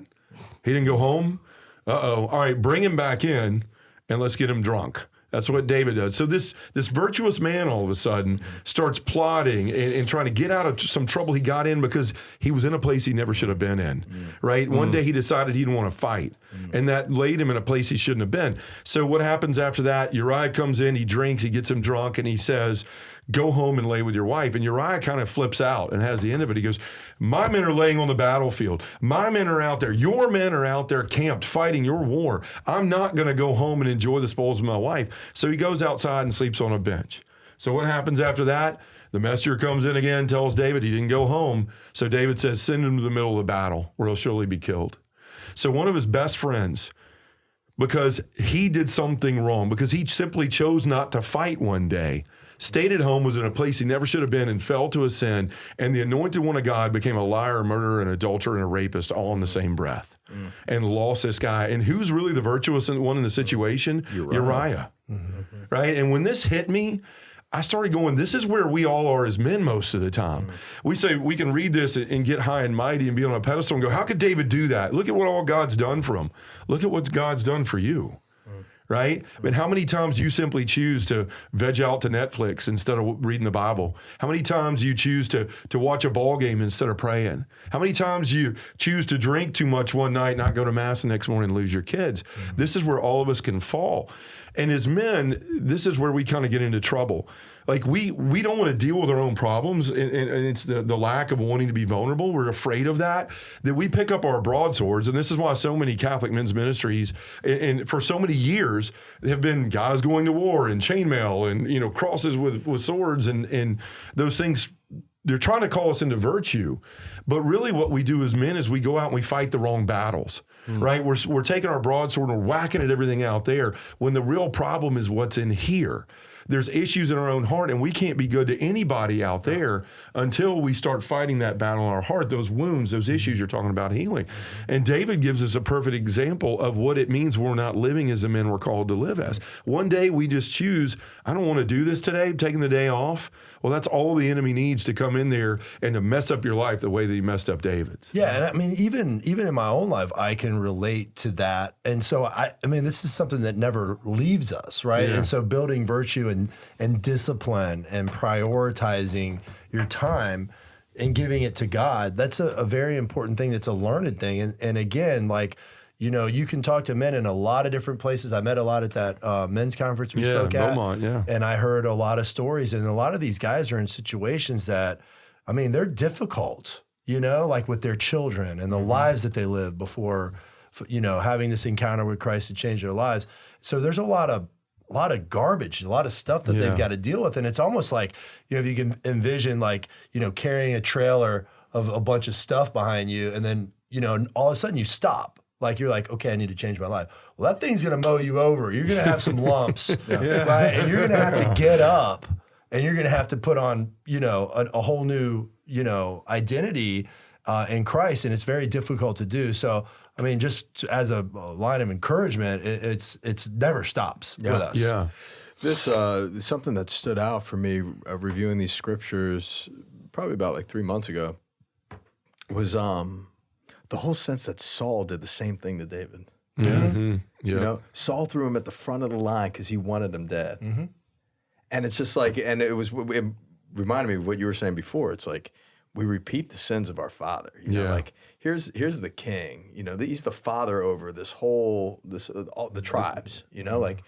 S4: He didn't go home? Uh-oh. All right, bring him back in and let's get him drunk. That's what David does. So this virtuous man all of a sudden starts plotting and trying to get out of some trouble he got in because he was in a place he never should have been in, right? One day he decided he didn't want to fight, and that laid him in a place he shouldn't have been. So what happens after that? Uriah comes in, he drinks, he gets him drunk, and he says, go home and lay with your wife. And Uriah kind of flips out and has the end of it. He goes, my men are laying on the battlefield. My men are out there. Your men are out there camped, fighting your war. I'm not going to go home and enjoy the spoils of my wife. So he goes outside and sleeps on a bench. So what happens after that? The messenger comes in again, tells David he didn't go home. So David says, send him to the middle of the battle where he'll surely be killed. So one of his best friends, because he did something wrong, because he simply chose not to fight one day, stayed at home, was in a place he never should have been, and fell to a sin. And the anointed one of God became a liar, a murderer, an adulterer, and a rapist all in the same breath, and lost this guy. And who's really the virtuous one in the situation? Uriah. Right? And when this hit me, I started going, this is where we all are as men most of the time. We say we can read this and get high and mighty and be on a pedestal and go, how could David do that? Look at what all God's done for him. Look at what God's done for you. Right? But how many times you simply choose to veg out to Netflix instead of reading the Bible? How many times you choose to watch a ball game instead of praying? How many times you choose to drink too much one night, not go to mass the next morning and lose your kids? This is where all of us can fall. And as men, this is where we kind of get into trouble. Like we don't want to deal with our own problems, and it's the lack of wanting to be vulnerable. We're afraid of that we pick up our broadswords, and this is why so many Catholic men's ministries, and for so many years, have been guys going to war and chainmail and crosses with swords and those things. They're trying to call us into virtue, but really what we do as men is we go out and we fight the wrong battles, right? We're taking our broadsword and we're whacking at everything out there when the real problem is what's in here. There's issues in our own heart, and we can't be good to anybody out there until we start fighting that battle in our heart, those wounds, those issues you're talking about healing. And David gives us a perfect example of what it means we're not living as the men we're called to live as. One day we just choose, I don't want to do this today, I'm taking the day off. Well, that's all the enemy needs to come in there and to mess up your life the way that he messed up David's.
S1: Yeah, and I mean, even in my own life, I can relate to that. And so, I mean, this is something that never leaves us, right? Yeah. And so building virtue and discipline and prioritizing your time and giving it to God, that's a very important thing. That's a learned thing. And again, like, you can talk to men in a lot of different places. I met a lot at that men's conference we spoke at. Beaumont, yeah. And I heard a lot of stories. And a lot of these guys are in situations that, I mean, they're difficult, like with their children and the lives that they live before, having this encounter with Christ to change their lives. So there's a lot of garbage, a lot of stuff that they've got to deal with. And it's almost like, if you can envision like, carrying a trailer of a bunch of stuff behind you and then, all of a sudden you stop. Like you're like, okay, I need to change my life. Well, that thing's gonna mow you over. You're gonna have some lumps, right? And you're gonna have to get up, and you're gonna have to put on, a whole new, identity in Christ, and it's very difficult to do. So, I mean, just as a line of encouragement, it's never stops with us.
S3: Yeah, this something that stood out for me reviewing these scriptures probably about like 3 months ago was the whole sense that Saul did the same thing to David.
S4: Mm-hmm. Yeah.
S3: Saul threw him at the front of the line because he wanted him dead. Mm-hmm. And it's just like, and it reminded me of what you were saying before. It's like we repeat the sins of our father. Like here's the king. He's the father over all the tribes. Like,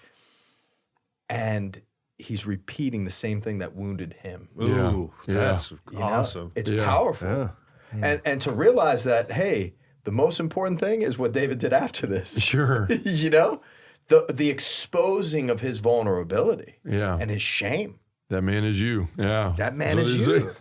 S3: and he's repeating the same thing that wounded him.
S2: Ooh, that's awesome.
S3: It's powerful. Yeah. And to realize that, hey, the most important thing is what David did after this.
S4: Sure.
S3: The exposing of his vulnerability and his shame.
S4: That man is you. Yeah.
S3: That man is you.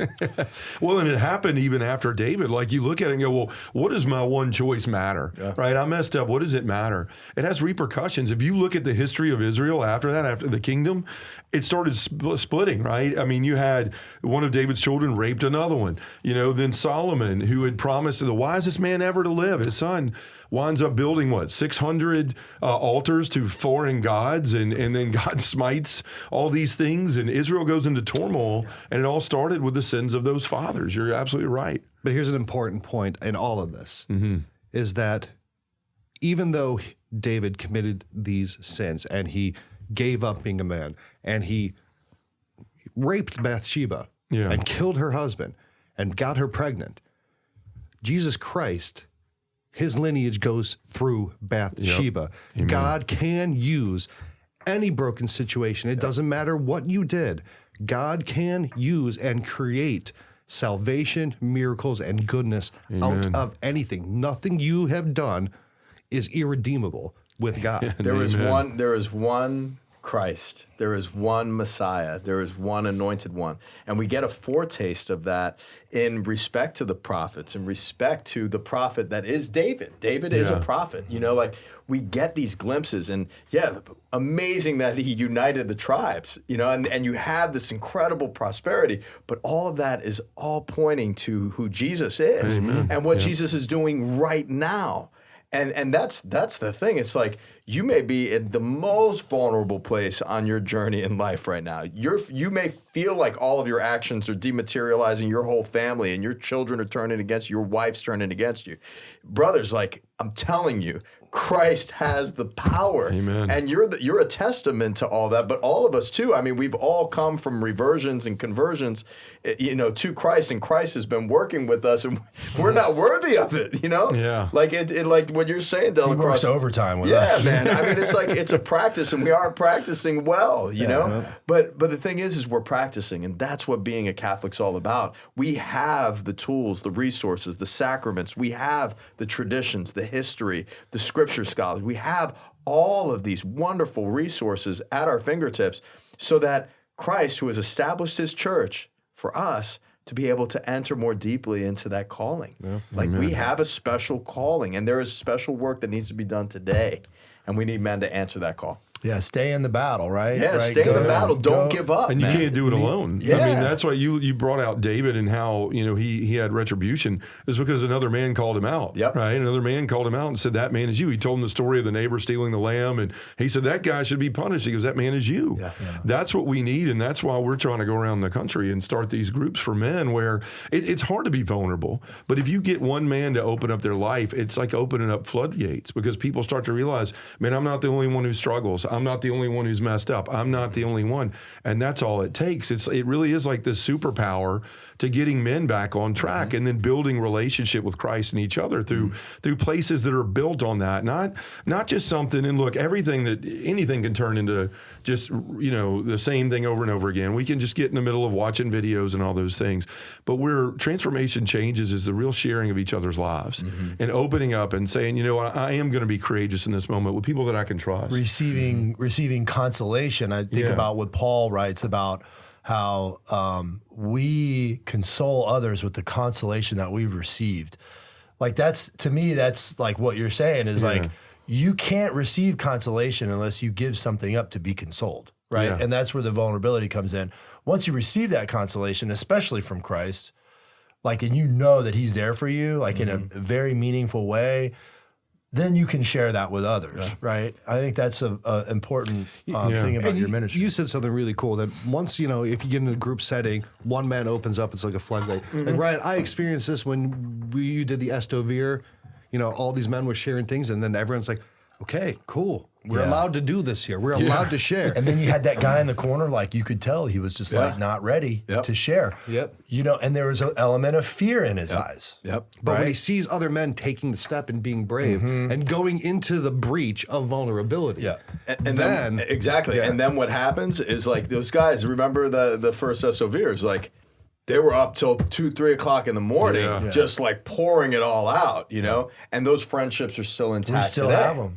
S4: Well, and it happened even after David. Like you look at it and go, well, what does my one choice matter? Yeah. Right? I messed up. What does it matter? It has repercussions. If you look at the history of Israel after that, after the kingdom, it started splitting, right? I mean, you had one of David's children raped another one. Then Solomon, who had promised to the wisest man ever to live, his son, winds up building 600 altars to foreign gods, and then God smites all these things, and Israel goes into turmoil, and it all started with the sins of those fathers. You're absolutely right.
S2: But here's an important point in all of this, is that even though David committed these sins, and he gave up being a man, and he raped Bathsheba and killed her husband and got her pregnant, Jesus Christ, his lineage goes through Bathsheba. Yep. God can use any broken situation. It doesn't matter what you did. God can use and create salvation, miracles, and goodness out of anything. Nothing you have done is irredeemable with God.
S3: There is one Christ. There is one Messiah. There is one anointed one. And we get a foretaste of that in respect to the prophets, in respect to the prophet that is David. David is a prophet. We get these glimpses, and amazing that he united the tribes, and you have this incredible prosperity, but all of that is all pointing to who Jesus is and what Jesus is doing right now. And that's the thing. It's like you may be in the most vulnerable place on your journey in life right now. You may feel like all of your actions are dematerializing your whole family, and your children are turning against you, your wife's turning against you. Brothers, I'm telling you, Christ has the power.
S4: Amen.
S3: And you're a testament to all that, but all of us too. I mean, we've all come from reversions and conversions, to Christ, and Christ has been working with us, and we're not worthy of it,
S4: Yeah.
S3: Like like what you're saying, Delacroix.
S1: He works overtime with us.
S3: Yeah, man. I mean, it's like it's a practice, and we aren't practicing well, know. But the thing is we're practicing, and that's what being a Catholic's all about. We have the tools, the resources, the sacraments. We have the traditions, the history, the scripture scholars. We have all of these wonderful resources at our fingertips, so that Christ, who has established his church for us, to be able to enter more deeply into that calling. Yeah. We have a special calling, and there is special work that needs to be done today, and we need men to answer that call.
S1: Yeah, stay in the battle, right?
S3: Yeah, stay in the battle. Don't give up.
S4: And you can't do it alone.
S3: Yeah.
S4: I mean, that's why you brought out David and how, he had retribution is because another man called him out.
S3: Yep.
S4: Right? Another man called him out and said, that man is you. He told him the story of the neighbor stealing the lamb, and he said, that guy should be punished. He goes, that man is you.
S3: Yeah. Yeah.
S4: That's what we need, and that's why we're trying to go around the country and start these groups for men where it's hard to be vulnerable. But if you get one man to open up their life, it's like opening up floodgates, because people start to realize, man, I'm not the only one who struggles. I'm not the only one who's messed up. I'm not the only one. And that's all it takes. It really is like this superpower to getting men back on track, and then building relationship with Christ and each other through places that are built on that. Not just something, and look, anything can turn into just, the same thing over and over again. We can just get in the middle of watching videos and all those things. But where transformation changes is the real sharing of each other's lives, and opening up and saying, I am going to be courageous in this moment with people that I can trust.
S1: Receiving consolation. I think about what Paul writes about how we console others with the consolation that we've received. Like that's like what you're saying is like, you can't receive consolation unless you give something up to be consoled, right? Yeah. And that's where the vulnerability comes in. Once you receive that consolation, especially from Christ, and you know that he's there for you, in a very meaningful way, then you can share that with others, right? I think that's an important thing about your ministry.
S2: You said something really cool, that once, if you get in a group setting, one man opens up, it's like a floodlight. Like, Ryan, I experienced this when you did the Estovir, all these men were sharing things, and then everyone's like, okay, cool. We're allowed to do this here. We're allowed to share.
S1: And then you had that guy in the corner, you could tell he was just not ready to share.
S2: Yep.
S1: And there was an element of fear in his eyes.
S3: Yep.
S2: But when he sees other men taking the step and being brave and going into the breach of vulnerability.
S3: Yeah. And then exactly. Yeah. And then what happens is those guys, remember the first Estovir, they were up till 2-3 o'clock in the morning, just pouring it all out, and those friendships are still intact.
S1: We still
S3: today.
S1: have them,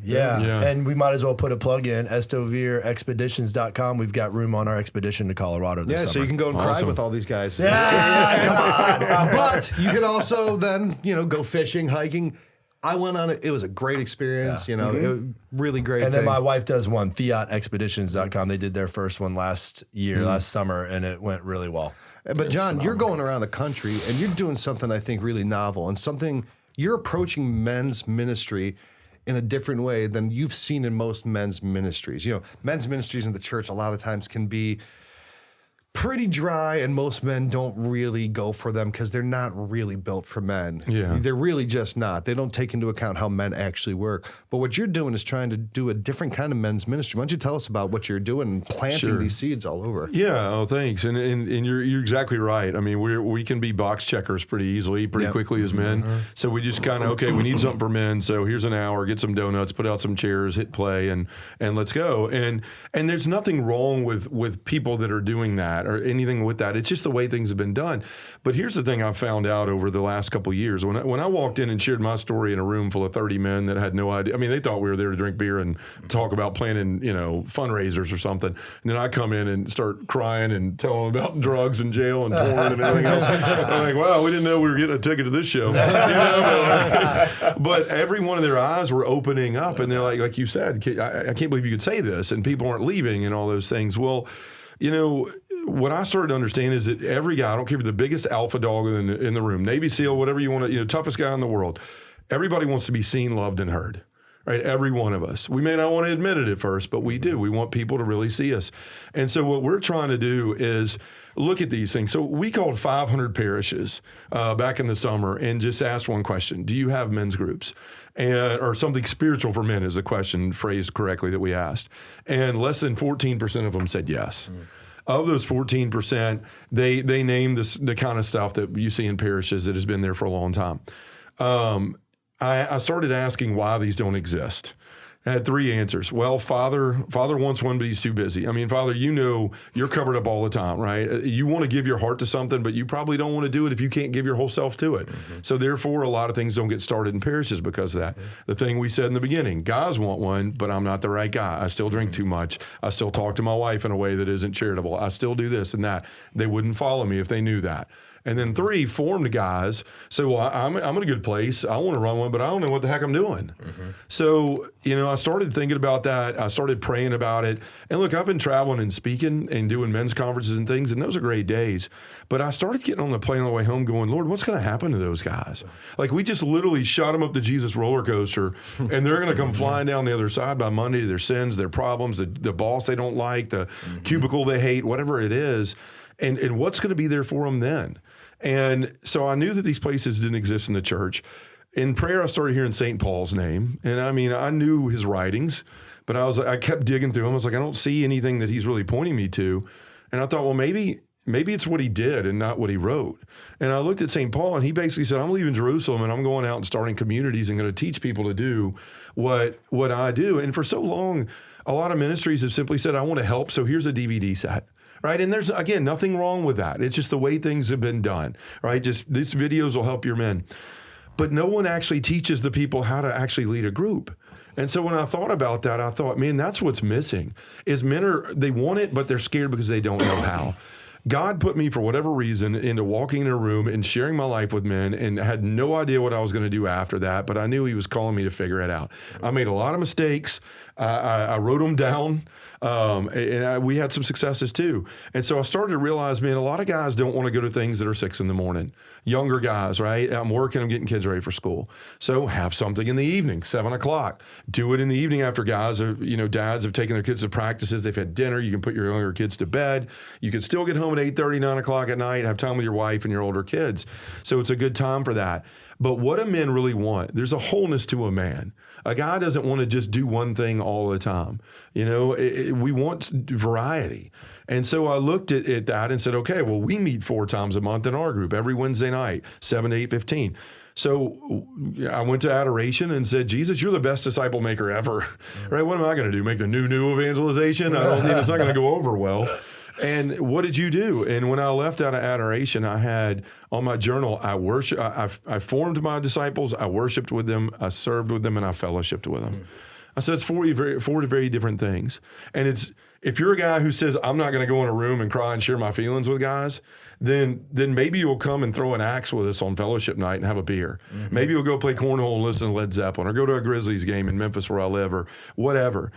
S1: and we might as well put a plug in, EstovirExpeditions.com. We've got room on our expedition to Colorado this summer.
S2: So you can go and cry with all these guys.
S1: Yeah, come on.
S2: But you can also then, go fishing, hiking. I went on it. It was a great experience. You know, it was really great.
S1: And then my wife does one, fiatexpeditions.com. They did their first one last summer, and it went really well.
S2: But John, you're going around the country and you're doing something I think really novel and something you're approaching men's ministry in a different way than you've seen in most men's ministries. You know, men's ministries in the church a lot of times can be pretty dry, and most men don't really go for them because they're not really built for men.
S4: Yeah.
S2: They're really just not. They don't take into account how men actually work. But what you're doing is trying to do a different kind of men's ministry. Why don't you tell us about what you're doing and planting these seeds all over?
S4: Yeah, oh, thanks. And you're exactly right. I mean, we can be box checkers pretty easily, pretty quickly as men. So we just kind of, okay, we need something for men. So here's an hour, get some donuts, put out some chairs, hit play, and let's go. And there's nothing wrong with people that are doing that or anything with that. It's just the way things have been done. But here's the thing I found out over the last couple of years. When I walked in and shared my story in a room full of 30 men that had no idea. I mean, they thought we were there to drink beer and talk about planning, fundraisers or something. And then I come in and start crying and tell them about drugs and jail and porn and everything else. I'm like, wow, we didn't know we were getting a ticket to this show. But every one of their eyes were opening up, and they're like you said, I can't believe you could say this, and people aren't leaving and all those things. Well, what I started to understand is that every guy, I don't care if you're the biggest alpha dog in the room, Navy SEAL, whatever you want to, toughest guy in the world, everybody wants to be seen, loved, and heard. Right, every one of us. We may not want to admit it at first, but we do. We want people to really see us. And so what we're trying to do is look at these things. So we called 500 parishes back in the summer and just asked one question: do you have men's groups? Or something spiritual for men is the question phrased correctly that we asked. And less than 14% of them said yes. Of those 14%, they named the kind of stuff that you see in parishes that has been there for a long time. I started asking why these don't exist. I had three answers. Well, Father wants one, but he's too busy. I mean, Father, you're covered up all the time, right? You want to give your heart to something, but you probably don't want to do it if you can't give your whole self to it. So therefore, a lot of things don't get started in parishes because of that. The thing we said in the beginning, guys want one, but I'm not the right guy. I still drink too much. I still talk to my wife in a way that isn't charitable. I still do this and that. They wouldn't follow me if they knew that. And then three, formed guys say, well, I'm in a good place. I want to run one, but I don't know what the heck I'm doing. So, I started thinking about that. I started praying about it. And look, I've been traveling and speaking and doing men's conferences and things, and those are great days. But I started getting on the plane on the way home going, Lord, what's going to happen to those guys? Like, we just literally shot them up the Jesus roller coaster, and they're going to come flying down the other side by Monday to their sins, their problems, the boss they don't like, the cubicle they hate, whatever it is. And what's going to be there for them then? And so I knew that these places didn't exist in the church. In prayer, I started hearing St. Paul's name. And I mean, I knew his writings, but I kept digging through them. I was like, I don't see anything that he's really pointing me to. And I thought, well, maybe it's what he did and not what he wrote. And I looked at St. Paul, and he basically said, I'm leaving Jerusalem and I'm going out and starting communities and going to teach people to do what I do. And for so long, a lot of ministries have simply said, I want to help, so here's a DVD set. Right. And there's, again, nothing wrong with that. It's just the way things have been done. Right. Just these videos will help your men. But no one actually teaches the people how to actually lead a group. And so when I thought about that, I thought, man, that's what's missing is they want it, but they're scared because they don't know how. God put me, for whatever reason, into walking in a room and sharing my life with men, and had no idea what I was going to do after that, but I knew he was calling me to figure it out. I made a lot of mistakes. I wrote them down, and we had some successes too. And so I started to realize, man, a lot of guys don't want to go to things that are 6 a.m. Younger guys, right? I'm working, I'm getting kids ready for school. So have something in the evening, 7 o'clock. Do it in the evening after dads have taken their kids to practices, they've had dinner, you can put your younger kids to bed. You can still get home at 8:30, 9 o'clock at night, have time with your wife and your older kids. So it's a good time for that. But what do men really want? There's a wholeness to a man. A guy doesn't want to just do one thing all the time. We want variety. And so I looked at that and said, okay, well, we meet 4 times a month in our group, every Wednesday night, 7 to 8:15. So I went to adoration and said, Jesus, you're the best disciple maker ever. Right? What am I going to do? Make the new evangelization? It's not going to go over well. And what did you do? And when I left out of adoration, I had on my journal, I formed my disciples, I worshiped with them, I served with them, and I fellowshiped with them. I said, it's 4 very different things. And it's if you're a guy who says, I'm not going to go in a room and cry and share my feelings with guys, then maybe you'll come and throw an axe with us on fellowship night and have a beer. Mm-hmm. Maybe you'll go play cornhole and listen to Led Zeppelin, or go to a Grizzlies game in Memphis where I live, or whatever.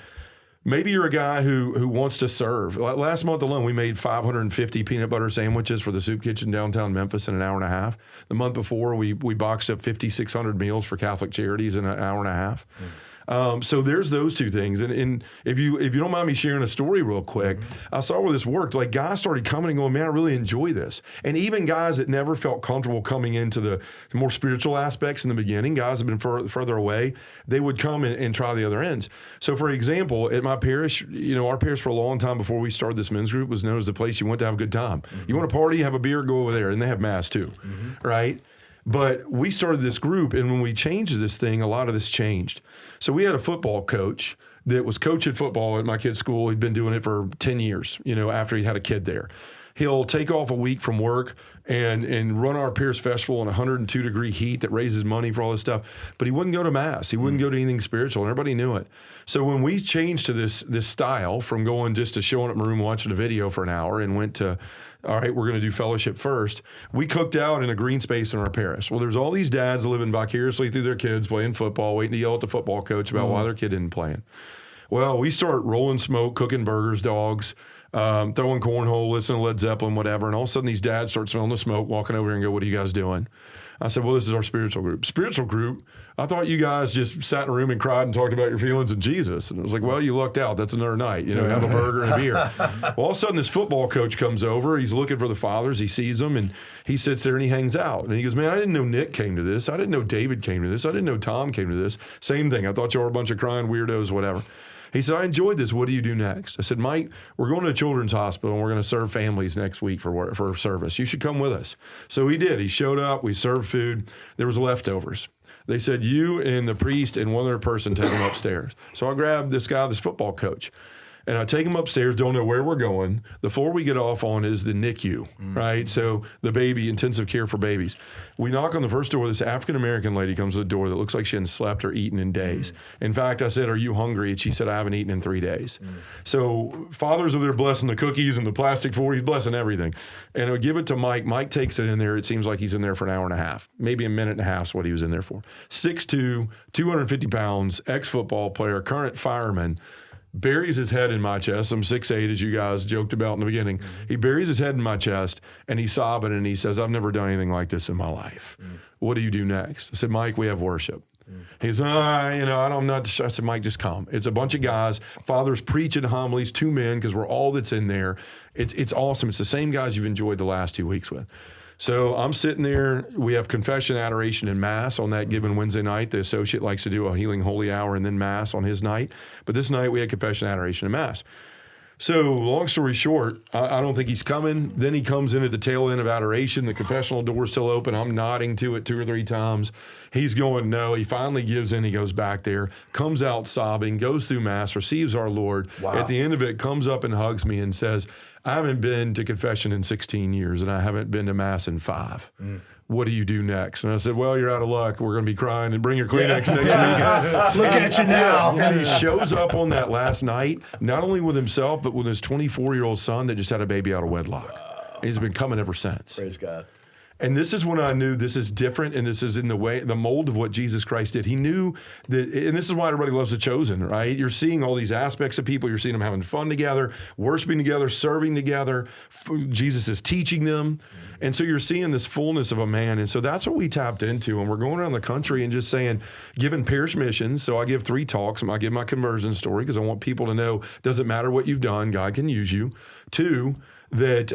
S4: Maybe you're a guy who wants to serve. Last month alone, we made 550 peanut butter sandwiches for the soup kitchen downtown Memphis in an hour and a half. The month before, we boxed up 5,600 meals for Catholic charities in an hour and a half. So there's those two things. And if you don't mind me sharing a story real quick, I saw where this worked. Like, guys started coming and going, man, I really enjoy this. And even guys that never felt comfortable coming into the more spiritual aspects in the beginning, guys have been further away, they would come and try the other ends. So for example, at my parish, our parish for a long time before we started this men's group was known as the place you went to have a good time. You want to party, have a beer, go over there. And they have mass too, right? But we started this group, and when we changed this thing, a lot of this changed. So we had a football coach that was coaching football at my kid's school. He'd been doing it for 10 years, after he had a kid there. He'll take off a week from work and run our Pierce Festival in 102-degree heat that raises money for all this stuff. But he wouldn't go to Mass. He wouldn't go to anything spiritual, and everybody knew it. So when we changed to this style from going just to showing up in my room watching a video for an hour and went to, all right, we're going to do fellowship first, we cooked out in a green space in our parish. Well, there's all these dads living vicariously through their kids, playing football, waiting to yell at the football coach about why their kid isn't playing. Well, we start rolling smoke, cooking burgers, dogs, throwing cornhole, listening to Led Zeppelin, whatever. And all of a sudden these dads start smelling the smoke, walking over here and go, what are you guys doing? I said, well, this is our spiritual group. Spiritual group? I thought you guys just sat in a room and cried and talked about your feelings in Jesus. And I was like, well, you lucked out. That's another night. Have a burger and a beer. Well, all of a sudden this football coach comes over. He's looking for the fathers. He sees them, and he sits there and he hangs out. And he goes, man, I didn't know Nick came to this. I didn't know David came to this. I didn't know Tom came to this. Same thing. I thought you were a bunch of crying weirdos, whatever. He said, I enjoyed this. What do you do next? I said, Mike, we're going to a children's hospital, and we're going to serve families next week for service. You should come with us. So he did. He showed up. We served food. There was leftovers. They said, you and the priest and one other person take him upstairs. So I grabbed this football coach, and I take him upstairs, don't know where we're going. The floor we get off on is the NICU, right? So the baby, intensive care for babies. We knock on the first door. This African-American lady comes to the door that looks like she hadn't slept or eaten in days. In fact, I said, are you hungry? And she said, I haven't eaten in 3 days. So fathers are there blessing the cookies and the plastic foil. He's blessing everything. And I give it to Mike. Mike takes it in there. It seems like he's in there for an hour and a half. Maybe a minute and a half is what he was in there for. 6'2", 250 pounds, ex-football player, current fireman. Buries his head in my chest. I'm 6'8", as you guys joked about in the beginning. He buries his head in my chest, and he's sobbing, and he says, I've never done anything like this in my life. What do you do next? I said, Mike, we have worship. He said, I'm not. I said, Mike, just come. It's a bunch of guys. Fathers preaching homilies, 2 men, because we're all that's in there. It's awesome. It's the same guys you've enjoyed the last 2 weeks with. So I'm sitting there. We have confession, adoration, and Mass on that given Wednesday night. The associate likes to do a healing holy hour and then Mass on his night. But this night we had confession, adoration, and Mass. So long story short, I don't think he's coming. Then he comes in at the tail end of adoration. The confessional door's still open. I'm nodding to it 2 or 3 times. He's going, no. He finally gives in. He goes back there, comes out sobbing, goes through Mass, receives our Lord. Wow. At the end of it, comes up and hugs me and says, I haven't been to confession in 16 years, and I haven't been to Mass in 5. What do you do next? And I said, well, you're out of luck. We're going to be crying, and bring your Kleenex next week.
S1: Look at you now.
S4: And he shows up on that last night, not only with himself, but with his 24-year-old son that just had a baby out of wedlock. Wow. He's been coming ever since.
S3: Praise God.
S4: And this is when I knew this is different, and this is in the mold of what Jesus Christ did. He knew that, and this is why everybody loves The Chosen, right? You're seeing all these aspects of people. You're seeing them having fun together, worshiping together, serving together. Jesus is teaching them. And so you're seeing this fullness of a man. And so that's what we tapped into. And we're going around the country and just saying, giving parish missions. So I give 3 talks. I give my conversion story because I want people to know, doesn't matter what you've done, God can use you. 2, that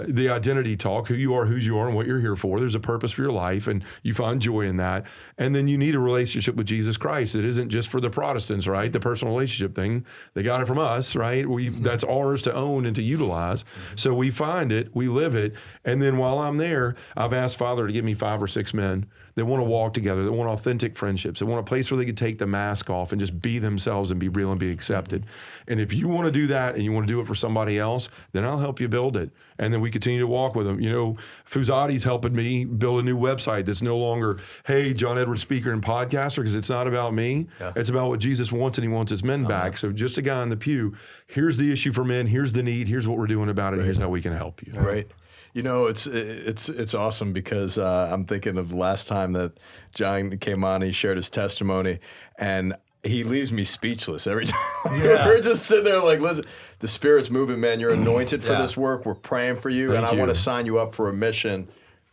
S4: the identity talk, who you are, and what you're here for. There's a purpose for your life, and you find joy in that. And then you need a relationship with Jesus Christ. It isn't just for the Protestants, right? The personal relationship thing, they got it from us, right? That's ours to own and to utilize. So we find it, we live it, and then while I'm there, I've asked Father to give me 5 or 6 men that want to walk together, that want authentic friendships, that want a place where they can take the mask off and just be themselves and be real and be accepted. And if you want to do that and you want to do it for somebody else, then I'll help you build build it. And then we continue to walk with them. You know, Fuzati's helping me build a new website that's no longer, hey, John Edwards, speaker and podcaster, because it's not about me. Yeah. It's about what Jesus wants, and he wants his men back. So just a guy in the pew, here's the issue for men, here's the need, here's what we're doing about it, here's how we can help you.
S3: Right. You know, it's awesome because I'm thinking of the last time that John came on, he shared his testimony, and he leaves me speechless every time. Yeah. We're just sitting there like, listen, the Spirit's moving, man. You're anointed for this work. We're praying for you, and I want to sign you up for a mission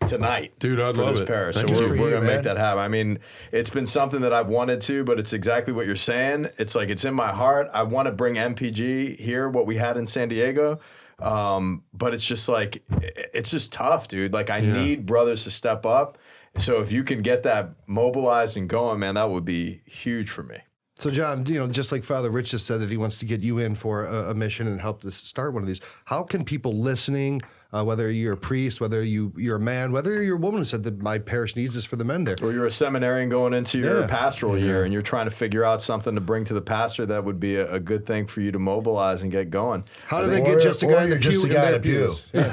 S3: tonight,
S4: dude. I'd
S3: for
S4: love
S3: this
S4: it.
S3: parish.
S4: Thank
S3: so
S4: you.
S3: we're gonna make that happen. I mean, it's been something that I've wanted to, but it's exactly what you're saying. It's like it's in my heart. I want to bring MPG here, what we had in San Diego. But it's just like, it's just tough, dude. Like I need brothers to step up. So if you can get that mobilized and going, man, that would be huge for me.
S2: So John, you know, just like Father Rich just said that he wants to get you in for a mission and help to start one of these, how can people listening, whether you're a priest, whether you're a man, whether you're a woman who said that my parish needs this for the men there,
S3: or you're a seminarian going into your pastoral year and you're trying to figure out something to bring to the pastor that would be a good thing for you to mobilize and get going.
S2: How do they get just a guy in the pew in their pews?
S1: Yeah.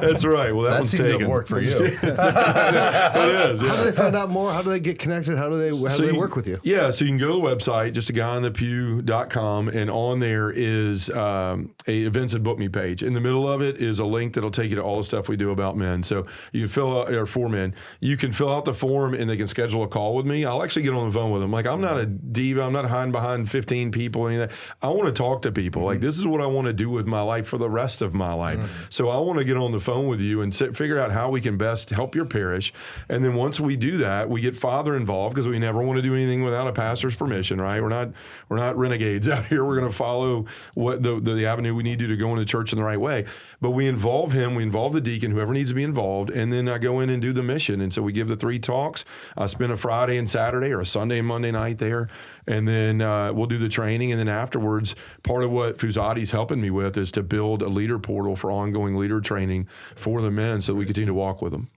S4: That's right. Well, that one's
S1: seemed
S4: taken.
S1: to work for you.
S4: It is.
S2: How do they find out more? How do they get connected? How do they work with you?
S4: Yeah, so you can go to the website, justaguyonthepew.com, and on there is a events and book me page. In the middle of it is a link that'll take you to all the stuff we do about men. So you can fill out, or for men, you can fill out the form and they can schedule a call with me. I'll actually get on the phone with them. Like, I'm not a diva. I'm not hiding behind 15 people or anything. I want to talk to people. Like, this is what I want to do with my life for the rest of my life. So I want to get on the phone with you and figure out how we can best help your parish. And then once we do that, we get father involved, because we never want to do anything without a pastor's permission, right? We're not renegades out here. We're going to follow what the avenue we need to go into church in the right way. But we involve him, we involve the deacon, whoever needs to be involved, and then I go in and do the mission. And so we give the 3 talks. I spend a Friday and Saturday, or a Sunday and Monday night there, and then we'll do the training. And then afterwards, part of what Fuzati's helping me with is to build a leader portal for ongoing leader training for the men, so that we continue to walk with them.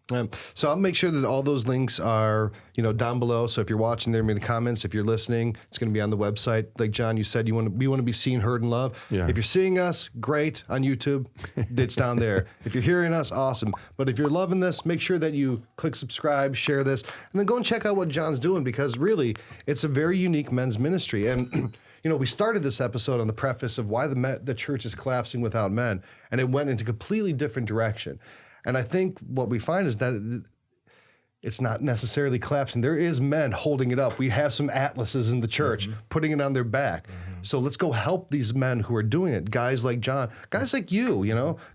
S2: So I'll make sure that all those links are, down below. So if you're watching there, in the comments, if you're listening, it's going to be on the website. Like John, you said, we want to be seen, heard, and loved.
S4: Yeah.
S2: If you're seeing us, great, on YouTube, it's down there. If you're hearing us, awesome. But if you're loving this, make sure that you click subscribe, share this, and then go and check out what John's doing, because really, it's a very unique men's ministry. And we started this episode on the preface of why the church is collapsing without men, and it went into a completely different direction. And I think what we find is that it's not necessarily collapsing. There is men holding it up. We have some atlases in the church putting it on their back. So let's go help these men who are doing it. Guys like John, guys like you,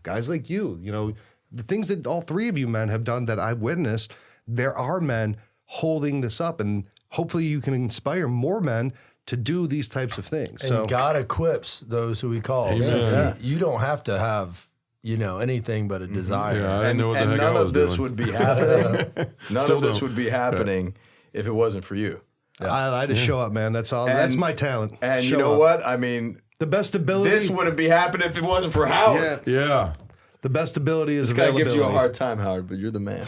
S2: guys like you, the things that all 3 of you men have done that I've witnessed, there are men holding this up, and hopefully you can inspire more men to do these types of things.
S1: And
S2: so
S1: God equips those who he calls.
S4: Amen.
S1: You don't have to have anything but a desire.
S4: Yeah, I didn't know what the heck
S3: none
S4: I was
S3: of this
S4: doing.
S3: would be happening. None of this
S4: don't.
S3: would be happening if it wasn't for you.
S2: I just show up, man. That's all. That's my talent.
S3: And
S2: Show
S3: you know
S2: up.
S3: what? I mean,
S2: The best ability.
S3: this wouldn't be happening if it wasn't for Howard.
S4: Yeah.
S2: The best ability is
S3: This guy gives
S2: availability.
S3: you a hard time, Howard, but you're the man.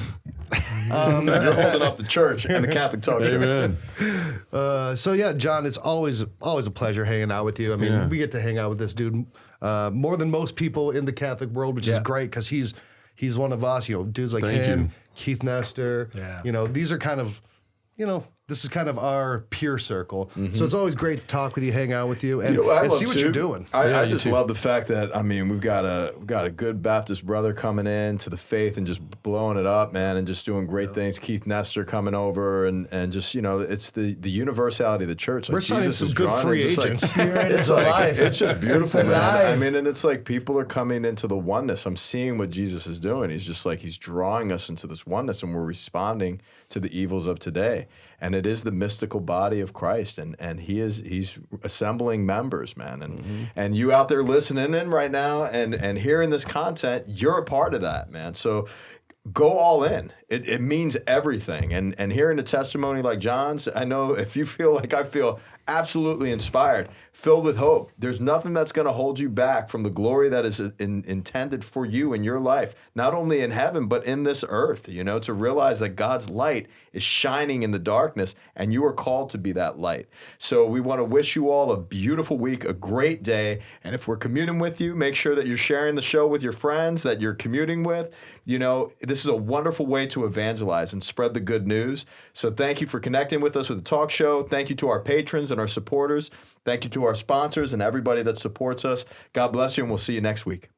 S3: You're holding up the church and the Catholic talk show.
S4: Amen.
S2: So yeah, John, it's always a pleasure hanging out with you. I mean, we get to hang out with this dude more than most people in the Catholic world, which is great, because he's one of us. Dudes like
S4: Thank
S2: him,
S4: you.
S2: Keith Nestor.
S1: Yeah.
S2: These are kind of, this is kind of our peer circle. So it's always great to talk with you, hang out with you, and,
S3: I
S2: and
S3: love
S2: see what
S3: too.
S2: you're doing.
S3: I
S4: you
S3: just
S4: too.
S3: love the fact that we've got a good Baptist brother coming in to the faith and just blowing it up, man, and just doing great things. Keith Nestor coming over and just it's the universality of the church. Like,
S2: We're signing
S3: Jesus
S2: some
S3: is
S2: good
S3: drawing,
S2: free
S3: it's
S2: agents.
S1: It's alive.
S3: It's just beautiful,
S1: It's
S3: man.
S1: alive.
S3: I mean, and it's like people are coming into the oneness. I'm seeing what Jesus is doing. He's just like, he's drawing us into this oneness, and we're responding to the evils of today. And it is the mystical body of Christ, and he's assembling members, man. And you out there listening in right now and hearing this content, you're a part of that, man. So go all in. It means everything. And hearing a testimony like John's, I know if you feel like I feel, absolutely inspired, filled with hope. There's nothing that's going to hold you back from the glory that is intended for you in your life, not only in heaven, but in this earth, to realize that God's light is shining in the darkness and you are called to be that light. So we want to wish you all a beautiful week, a great day. And if we're commuting with you, make sure that you're sharing the show with your friends that you're commuting with. This is a wonderful way to evangelize and spread the good news. So thank you for connecting with us with the talk show. Thank you to our patrons and our supporters. Thank you to our sponsors and everybody that supports us. God bless you, and we'll see you next week.